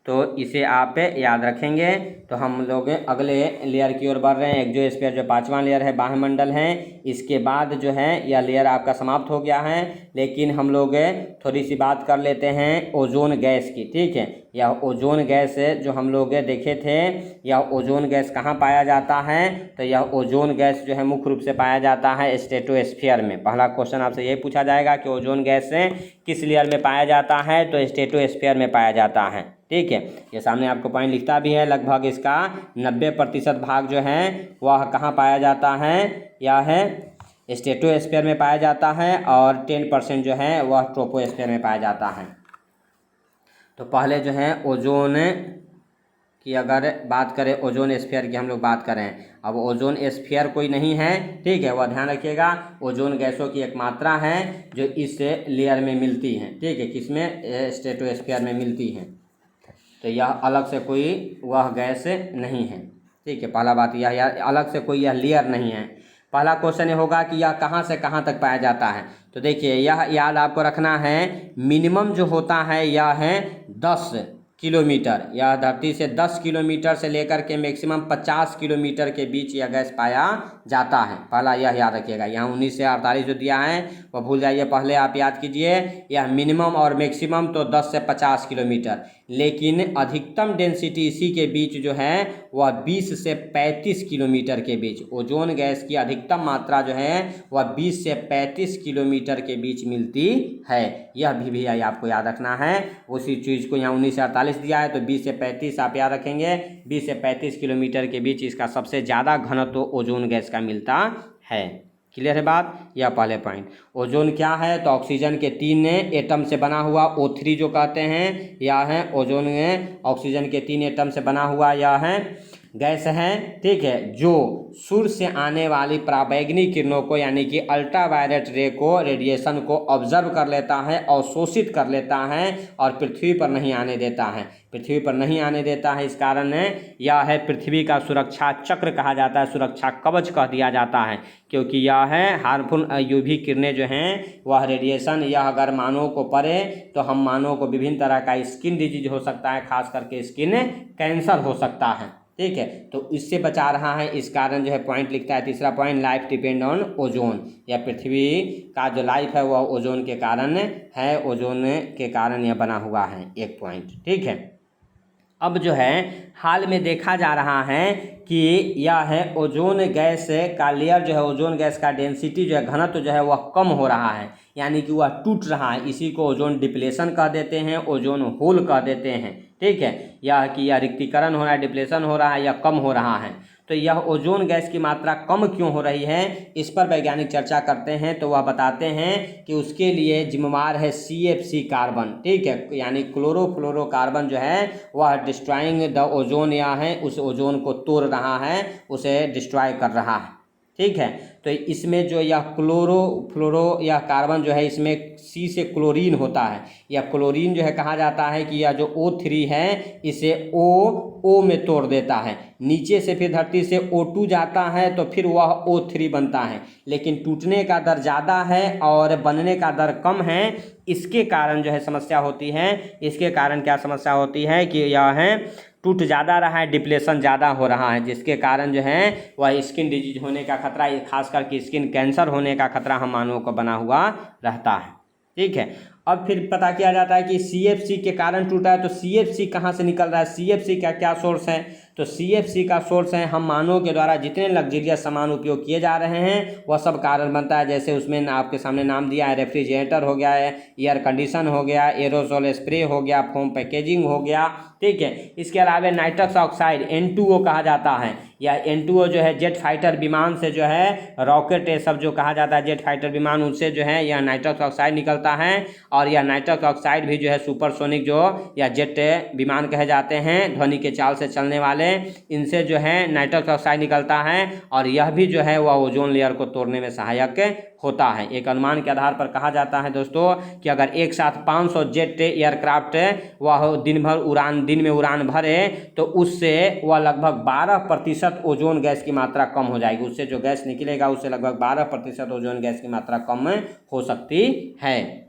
तो इसे आप याद रखेंगे। तो हम लोग अगले लेयर की ओर बढ़ रहे हैं। एक्सोस्फीयर जो 5वां लेयर है, बाह्यमंडल है, इसके बाद जो है यह लेयर आपका समाप्त हो गया है। लेकिन हम लोग थोड़ी सी बात कर लेते हैं ओजोन गैस की। ठीक है, यह ओजोन गैस जो हम लोग देखे थे, यह ओजोन गैस कहाँ पाया जाता है, तो यह ओजोन गैस जो है मुख्य रूप से पाया जाता है स्ट्रेटोस्फीयर में। पहला क्वेश्चन आपसे यही पूछा जाएगा कि ओजोन गैस किस लेयर में पाया जाता है, तो स्ट्रेटोस्फीयर में पाया जाता है। ठीक है, ये सामने आपको पॉइंट लिखता भी है। लगभग इसका 90% भाग जो है वह कहाँ पाया जाता है, यह है स्ट्रेटोस्फीयर में पाया जाता है, और 10% जो है वह ट्रोपोस्फीयर में पाया जाता है। तो पहले जो है ओजोन की अगर बात करें, ओजोन स्फीयर की हम लोग बात करें। अब ओजोन स्फीयर कोई नहीं है, ठीक है, वह ध्यान रखिएगा। ओजोन गैसों की एक मात्रा है जो इस लेयर में मिलती है। ठीक है, किसमें, स्ट्रेटोस्फीयर में मिलती है। तो यह अलग से कोई वह गैस नहीं है। ठीक है, पहला बात यह यार अलग से कोई यह लेयर नहीं है। पहला क्वेश्चन ये होगा कि यह कहाँ से कहाँ तक पाया जाता है। तो देखिए यह याद आपको रखना है, मिनिमम जो होता है यह है 10 किलोमीटर। यह धरती से 10 किलोमीटर से लेकर के मैक्सिमम 50 किलोमीटर के बीच यह गैस पाया जाता है। पहला यह याद रखिएगा। यहाँ 19 से 48 जो दिया है वह भूल जाइए, पहले आप याद कीजिए। यह मिनिमम और मैक्सिमम तो 10 से 50 किलोमीटर, लेकिन अधिकतम डेंसिटी इसी के बीच जो है वह 20 से 35 किलोमीटर के बीच। ओजोन गैस की अधिकतम मात्रा जो है वह 20 से 35 किलोमीटर के बीच मिलती है। यह भी आपको याद रखना है। उसी चीज़ को यहाँ 19 से 48 दिया है, तो 20 से 35 आप याद रखेंगे। 20 से 35 किलोमीटर के बीच इसका सबसे ज़्यादा घनत्व ओजोन गैस का मिलता है। क्लियर है बात। यह पहले पॉइंट। ओजोन क्या है, तो ऑक्सीजन के 3 एटम से बना हुआ O3 जो कहते हैं, यह है ओजोन ऑक्सीजन के 3 एटम से बना हुआ यह है गैस है। ठीक है, जो सूर्य से आने वाली पराबैंगनी किरणों को यानी कि अल्ट्रावायलेट रे को, रेडिएशन को ऑब्जर्व कर लेता है, अवशोषित कर लेता है और पृथ्वी पर नहीं आने देता है। पृथ्वी पर नहीं आने देता है, इस कारण यह है पृथ्वी का सुरक्षा चक्र कहा जाता है, सुरक्षा कवच कह दिया जाता है। क्योंकि यह है हार्मफुल यूवी किरणें जो हैं वह रेडिएशन, यह अगर मानव को पड़े तो हम मानव को विभिन्न तरह का स्किन डिजीज हो सकता है, खास करके स्किन कैंसर हो सकता है। ठीक है, तो इससे बचा रहा है। इस कारण जो है पॉइंट लिखता है, तीसरा point, life depend on ozone. या पृथ्वी का जो लाइफ है वह ओजोन के कारण है, ओजोन के कारण यह बना हुआ है, एक पॉइंट। ठीक है, अब जो है हाल में देखा जा रहा है कि यह है ओजोन गैस का लेयर जो है, ओजोन गैस का डेंसिटी जो है, घनत्व जो है वह कम हो रहा है, यानी कि वह टूट रहा है। इसी को ओजोन डिप्लेशन कह देते हैं, ओजोन होल कह देते हैं। ठीक है, यह कि यह रिक्तीकरण हो रहा है, डिप्लेशन हो रहा है या कम हो रहा है। तो यह ओजोन गैस की मात्रा कम क्यों हो रही है, इस पर वैज्ञानिक चर्चा करते हैं। तो वह बताते हैं कि उसके लिए जिम्मेवार है CFC कार्बन। ठीक है, यानी क्लोरोफ्लोरोकार्बन जो है वह डिस्ट्रॉइंग द ओजोन, या है उस ओजोन को तोड़ रहा है, उसे डिस्ट्रॉय कर रहा है। ठीक है, तो इसमें जो यह क्लोरोफ्लोरो या कार्बन जो है, इसमें C से क्लोरीन होता है, या क्लोरीन जो है कहा जाता है कि यह जो O3 है इसे O में तोड़ देता है। नीचे से फिर धरती से O2 जाता है तो फिर वह O3 बनता है, लेकिन टूटने का दर ज़्यादा है और बनने का दर कम है। इसके कारण जो है समस्या होती है। इसके कारण क्या समस्या होती है कि यह है टूट ज़्यादा रहा है, डिप्लेशन ज़्यादा हो रहा है, जिसके कारण जो है वह स्किन डिजीज होने का खतरा, खास करके स्किन कैंसर होने का खतरा हम मानवों को बना हुआ रहता है। ठीक है, अब फिर पता किया जाता है कि CFC के कारण टूटा है। तो CFC कहाँ से निकल रहा है, CFC का क्या सोर्स है? तो CFC का सोर्स है हम मानवों के द्वारा जितने लग्जरियस सामान उपयोग किए जा रहे हैं वह सब कारण बनता है। जैसे उसमें आपके सामने नाम दिया है, रेफ्रिजरेटर हो गया है, एयर कंडीशन हो गया, एरोसोल स्प्रे हो गया, फोम पैकेजिंग हो गया। ठीक है, इसके अलावा नाइट्रस ऑक्साइड N2O कहा जाता है, या N2O जो है जेट फाइटर विमान से जो है, रॉकेट ये सब जो कहा जाता है जेट फाइटर विमान, उनसे जो है यह नाइट्रस ऑक्साइड निकलता है। और यह नाइट्रस ऑक्साइड भी जो है सुपरसोनिक जो या जेट विमान कहे जाते हैं, ध्वनि के चाल से चलने वाले, इनसे जो है नाइट्रस ऑक्साइड निकलता है, और यह भी जो है वह ओजोन लेयर को तोड़ने में सहायक होता है। एक अनुमान के आधार पर कहा जाता है दोस्तों कि अगर एक साथ 500 जेट एयरक्राफ्ट वह दिन में उड़ान भरे तो उससे वह लगभग 12% ओजोन गैस की मात्रा कम हो जाएगी। उससे जो गैस निकलेगा उससे लगभग 12% ओजोन गैस की मात्रा कम हो सकती है।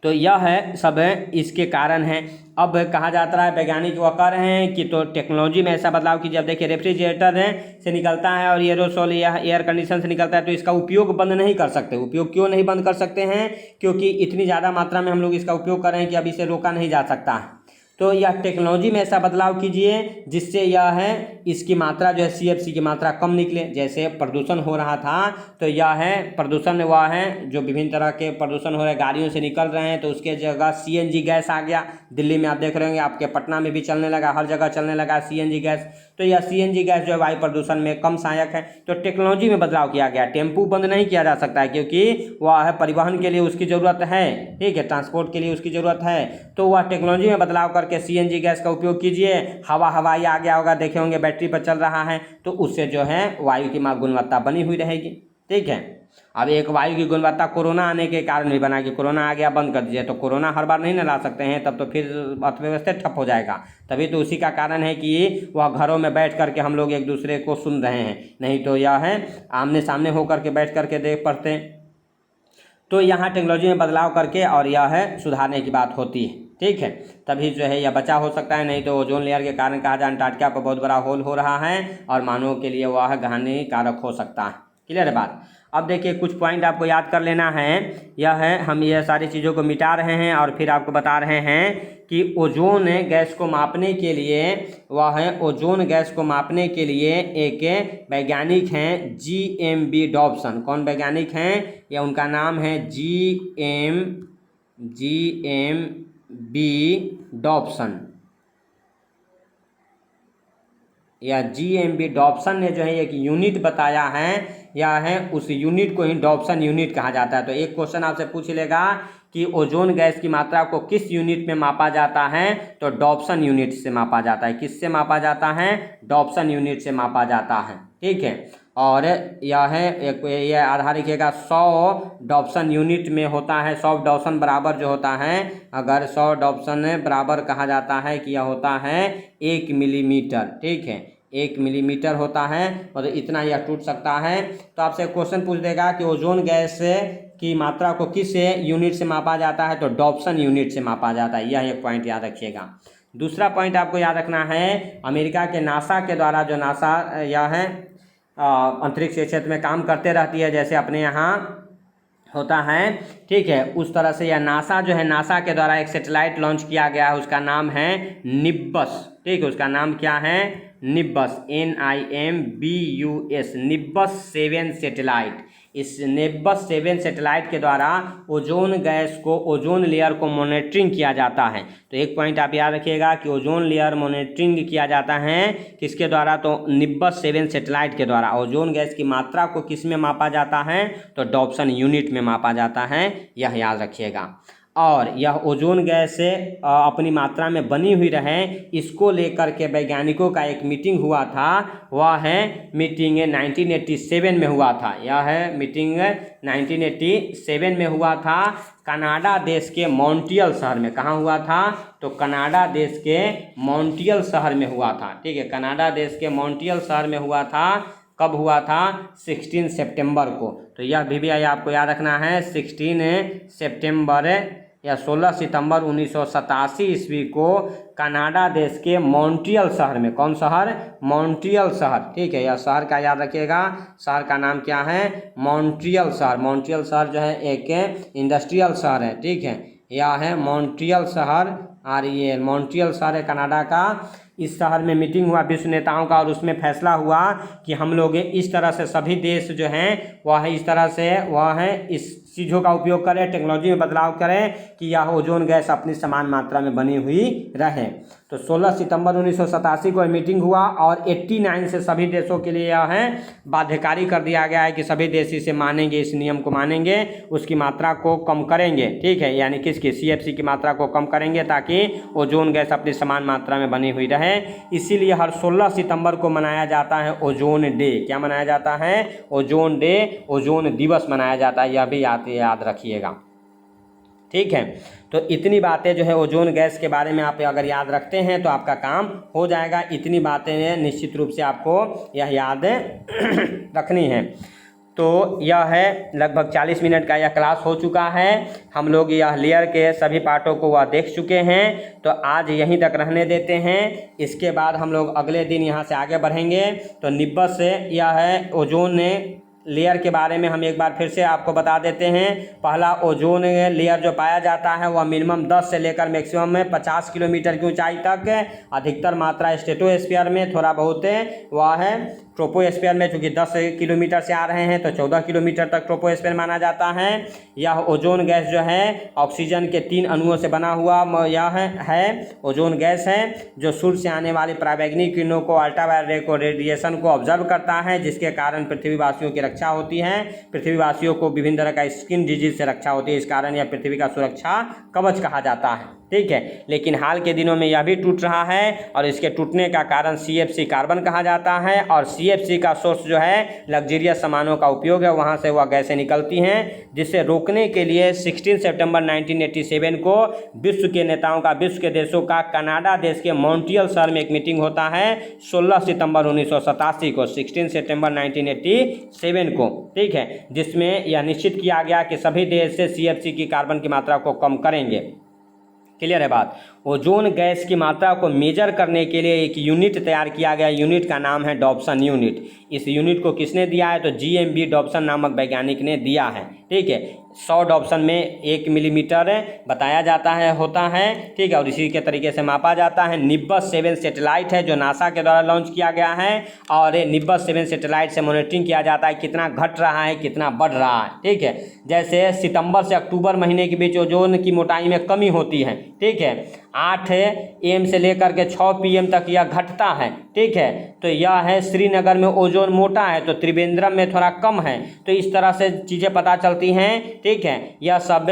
तो यह है सब इसके कारण है। अब कहा जाता है, वैज्ञानिक वह कह रहे हैं कि तो टेक्नोलॉजी में ऐसा बदलाव कि जब देखिए रेफ्रिजरेटर से निकलता है और एरोसोल या एयर कंडीशन से निकलता है, तो इसका उपयोग बंद नहीं कर सकते। उपयोग क्यों नहीं बंद कर सकते हैं? क्योंकि इतनी ज़्यादा मात्रा में हम लोग इसका उपयोग कर रहे हैं कि अब इसे रोका नहीं जा सकता। तो यह टेक्नोलॉजी में ऐसा बदलाव कीजिए जिससे यह है इसकी मात्रा जो है CFC की मात्रा कम निकले। जैसे प्रदूषण हो रहा था तो यह है प्रदूषण वह है जो विभिन्न तरह के प्रदूषण हो रहे गाड़ियों से निकल रहे हैं, तो उसके जगह CNG गैस आ गया। दिल्ली में आप देख रहे होंगे, आपके पटना में भी चलने लगा, हर जगह चलने लगा CNG गैस। तो यह CNG गैस जो है वायु प्रदूषण में कम सहायक है। तो टेक्नोलॉजी में बदलाव किया गया। टेम्पू बंद नहीं किया जा सकता है क्योंकि वह है परिवहन के लिए उसकी ज़रूरत है। ठीक है, ट्रांसपोर्ट के लिए उसकी ज़रूरत है। तो वह टेक्नोलॉजी में बदलाव करके CNG गैस का उपयोग कीजिए। हवाई आ गया होगा, देखे होंगे बैटरी पर चल रहा है, तो उससे जो है वायु की गुणवत्ता बनी हुई रहेगी। ठीक है, अब एक वायु की गुणवत्ता कोरोना आने के कारण भी बना कि कोरोना आ गया बंद कर दीजिए, तो कोरोना हर बार नहीं ना ला सकते हैं, तब तो फिर अर्थव्यवस्था ठप हो जाएगा। तभी तो उसी का कारण है कि वह घरों में बैठ करके हम लोग एक दूसरे को सुन रहे हैं, नहीं तो यह है आमने सामने होकर के बैठ करके देख पढ़ते हैं। तो यहाँ टेक्नोलॉजी में बदलाव करके और यह है सुधारने की बात होती है। ठीक है, तभी जो है यह बचा हो सकता है, नहीं तो ओजोन लेयर के कारण कहा जाए अंटार्कटिका पर बहुत बड़ा होल हो रहा है और मानवों के लिए वह हानिकारक हो सकता है। क्लियर है बात? अब देखिए कुछ पॉइंट आपको याद कर लेना है। यह है हम ये सारी चीज़ों को मिटा रहे हैं और फिर आपको बता रहे हैं कि ओजोन गैस को मापने के लिए वह है ओजोन गैस को मापने के लिए एक वैज्ञानिक हैं GMB डॉब्सन। कौन वैज्ञानिक हैं? या उनका नाम है GMB डॉब्सन। या GMB डॉब्सन ने जो है एक यूनिट बताया है, या है उस यूनिट को ही डॉब्सन यूनिट कहा जाता है। तो एक क्वेश्चन आपसे पूछ लेगा कि ओजोन गैस की मात्रा को किस यूनिट में मापा जाता है, तो डॉब्सन यूनिट से मापा जाता है। किससे मापा जाता है? डॉब्सन यूनिट से मापा जाता है। ठीक है, और यह है एक यह आधार रखिएगा 100 डॉब्सन यूनिट में होता है। 100 डॉब्सन बराबर जो होता है, अगर 100 डॉब्सन बराबर कहा जाता है कि यह होता है 1 मिलीमीटर। ठीक है, 1 मिलीमीटर होता है और इतना यह टूट सकता है। तो आपसे क्वेश्चन पूछ देगा कि ओजोन गैस की मात्रा को किस यूनिट से मापा जाता है, तो डॉब्सन यूनिट से मापा जाता है। यह एक पॉइंट याद रखिएगा। दूसरा पॉइंट आपको याद रखना है, अमेरिका के नासा के द्वारा, जो नासा यह है अंतरिक्ष क्षेत्र में काम करते रहती है, जैसे अपने यहाँ होता है, ठीक है। उस तरह से यह नासा जो है, नासा के द्वारा एक सैटेलाइट लॉन्च किया गया है, उसका नाम है निम्बस, ठीक है। उसका नाम क्या है? Nimbus, NIMBUS, nimbus 7 satellite. इस निम्बस 7 सैटेलाइट के द्वारा ओजोन गैस को, ओजोन लेयर को मॉनिटरिंग किया जाता है। तो एक पॉइंट आप याद रखिएगा कि ओजोन लेयर मॉनिटरिंग किया जाता है किसके द्वारा? तो निम्बस 7 सैटेलाइट के द्वारा। ओजोन गैस की मात्रा को किस में मापा जाता है? तो डॉप्सन यूनिट में मापा जाता है, यह याद रखिएगा। और यह ओजोन गैस से अपनी मात्रा में बनी हुई रहे, इसको लेकर के वैज्ञानिकों का एक मीटिंग हुआ था। वह है मीटिंग 1987 में हुआ था। यह है मीटिंग 1987 में हुआ था, कनाडा देश के मॉन्ट्रियल शहर में। कहाँ हुआ था? तो कनाडा देश के मॉन्ट्रियल शहर में हुआ था, ठीक है। कनाडा देश के मॉन्ट्रियल शहर में हुआ था। कब हुआ था? 16 सितंबर को। तो यह भी आपको याद रखना है, 16 सितंबर या 16 सितंबर 1987 ईस्वी को कनाडा देश के मॉन्ट्रियल शहर में। कौन शहर? मॉन्ट्रियल शहर, ठीक है। यह शहर का याद रखिएगा, शहर का नाम क्या है? मॉन्ट्रियल शहर। मॉन्ट्रियल शहर जो है एक इंडस्ट्रियल शहर है, ठीक है। यह है मॉन्ट्रियल शहर, और ये मॉन्ट्रियल शहर है कनाडा का। इस शहर में मीटिंग हुआ विश्व नेताओं का, और उसमें फैसला हुआ कि हम लोग इस तरह से सभी देश जो हैं वह इस तरह से वह है इस चीज़ों का उपयोग करें, टेक्नोलॉजी में बदलाव करें कि यह ओजोन गैस अपनी समान मात्रा में बनी हुई रहे। तो 16 सितंबर 1987 को मीटिंग हुआ, और 89 से सभी देशों के लिए यह है बाध्यकारी कर दिया गया है कि सभी देश इसे मानेंगे, इस नियम को मानेंगे, उसकी मात्रा को कम करेंगे, ठीक है। यानी किसकी? CFC की मात्रा को कम करेंगे ताकि ओजोन गैस अपनी समान मात्रा में बनी हुई रहे। इसीलिए हर 16 सितंबर को मनाया जाता है ओजोन डे। क्या मनाया जाता है? ओजोन डे, ओजोन दिवस मनाया जाता है। यह भी याद रखिएगा, ठीक है। तो इतनी बातें जो है ओजोन गैस के बारे में आप अगर याद रखते हैं तो आपका काम हो जाएगा। इतनी बातें निश्चित रूप से आपको यह याद रखनी है। तो यह है लगभग 40 मिनट का यह क्लास हो चुका है। हम लोग यह लेयर के सभी पार्टों को वह देख चुके हैं। तो आज यहीं तक रहने देते हैं। इसके बाद हम लोग अगले दिन यहाँ से आगे बढ़ेंगे। तो निम्बस से यह है ओजोन लेयर के बारे में हम एक बार फिर से आपको बता देते हैं। पहला, ओजोन लेयर जो पाया जाता है वह मिनिमम 10 से लेकर मैक्सिमम में 50 किलोमीटर की ऊंचाई तक। अधिकतर मात्रा स्ट्रेटोस्फीयर में, थोड़ा बहुत वह है ट्रोपोस्फीयर में, चूँकि 10 किलोमीटर से आ रहे हैं तो 14 किलोमीटर तक ट्रोपोस्फीयर माना जाता है। यह ओजोन गैस जो है ऑक्सीजन के 3 अणुओं से बना हुआ यह है ओजोन गैस है, जो सूर्य से आने वाली पराबैंगनी किरणों को, अल्ट्रावायलेट को, रेडिएशन को ऑब्जर्व करता है, जिसके कारण पृथ्वीवासियों की रक्षा होती है। पृथ्वीवासियों को विभिन्न तरह का स्किन डिजीज से रक्षा होती है। इस कारण यह पृथ्वी का सुरक्षा कवच कहा जाता है, ठीक है। लेकिन हाल के दिनों में यह भी टूट रहा है, और इसके टूटने का कारण CFC कार्बन कहा जाता है। और CFC का सोर्स जो है लग्जरियस सामानों का उपयोग है, वहाँ से वह गैसें निकलती हैं, जिसे रोकने के लिए 16 सितंबर 1987 को विश्व के नेताओं का, विश्व के देशों का कनाडा देश के मॉन्ट्रियल शहर में एक मीटिंग होता है 16 सितंबर 1987 को, 16 सितंबर 1987 को, ठीक है। जिसमें यह निश्चित किया गया कि सभी देश से CFC की कार्बन की मात्रा को कम करेंगे। क्लियर है बात। ओजोन गैस की मात्रा को मेजर करने के लिए एक यूनिट तैयार किया गया। यूनिट का नाम है डॉप्सन यूनिट। इस यूनिट को किसने दिया है? तो GMB डॉप्सन नामक वैज्ञानिक ने दिया है, ठीक है। 100 डॉप्सन में 1 मिलीमीटर बताया जाता है, होता है, ठीक है। और इसी के तरीके से मापा जाता है। निम्बस 7 सैटेलाइट है जो नासा के द्वारा लॉन्च किया गया है, और निम्बस 7 सैटेलाइट से मॉनिटरिंग किया जाता है कितना घट रहा है, कितना बढ़ रहा है, ठीक है। जैसे सितंबर से अक्टूबर महीने के बीच ओजोन की मोटाई में कमी होती है, ठीक है। 8 AM से लेकर के 6 PM तक यह घटता है, ठीक है। तो यह है श्रीनगर में ओजोन मोटा है, तो त्रिवेंद्रम में थोड़ा कम है। तो इस तरह से चीज़ें पता चलती हैं, ठीक है। यह सब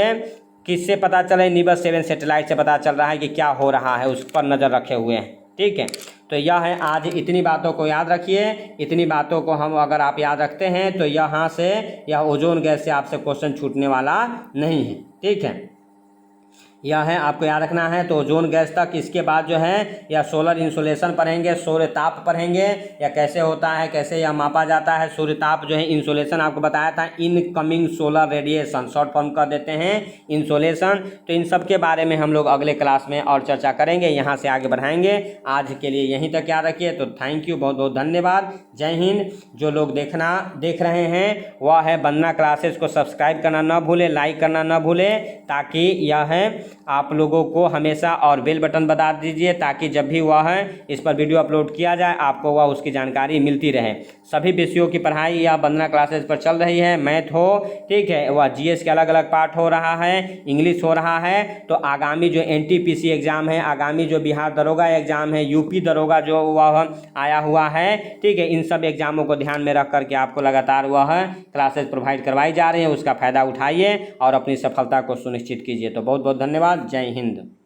किससे पता चले? निम्बस 7 सैटेलाइट से पता चल रहा है कि क्या हो रहा है, उस पर नज़र रखे हुए हैं, ठीक है। तो यह है आज। इतनी बातों को याद रखिए। इतनी बातों को हम अगर आप याद रखते हैं तो यहाँ से यह ओजोन गैस से आपसे क्वेश्चन छूटने वाला नहीं है, ठीक है। यह है, आपको याद रखना है। तो ओजोन गैस तक, इसके बाद जो है या सोलर इंसोलेशन पढ़ेंगे, सूर्य ताप पढ़ेंगे, या कैसे होता है, कैसे यह मापा जाता है। सूर्य ताप जो है, इंसोलेशन आपको बताया था, incoming solar radiation, short form कर देते हैं इंसोलेशन। तो इन सब के बारे में हम लोग अगले क्लास में और चर्चा करेंगे, यहाँ से आगे बढ़ाएंगे। आज के लिए यहीं तक याद रखिए। तो थैंक यू, बहुत बहुत धन्यवाद, जय हिंद। जो लोग देख रहे हैं वह है वंदना क्लासेस को सब्सक्राइब करना ना भूलें, लाइक करना ना भूलें, ताकि यह है आप लोगों को हमेशा, और बेल बटन बता दीजिए ताकि जब भी वह है इस पर वीडियो अपलोड किया जाए आपको वह उसकी जानकारी मिलती रहे। सभी विषयों की पढ़ाई या वंदना क्लासेस पर चल रही है। मैथ हो, ठीक है, वह जीएस के अलग अलग पार्ट हो रहा है, इंग्लिश हो रहा है। तो आगामी जो एनटीपीसी एग्ज़ाम है, आगामी जो बिहार दरोगा एग्ज़ाम है, यूपी दरोगा जो वह आया हुआ है, ठीक है, इन सब एग्ज़ामों को ध्यान में रख करके आपको लगातार वह क्लासेस प्रोवाइड करवाई जा रही है। उसका फ़ायदा उठाइए और अपनी सफलता को सुनिश्चित कीजिए। तो बहुत बहुत धन्यवाद, जय हिंद।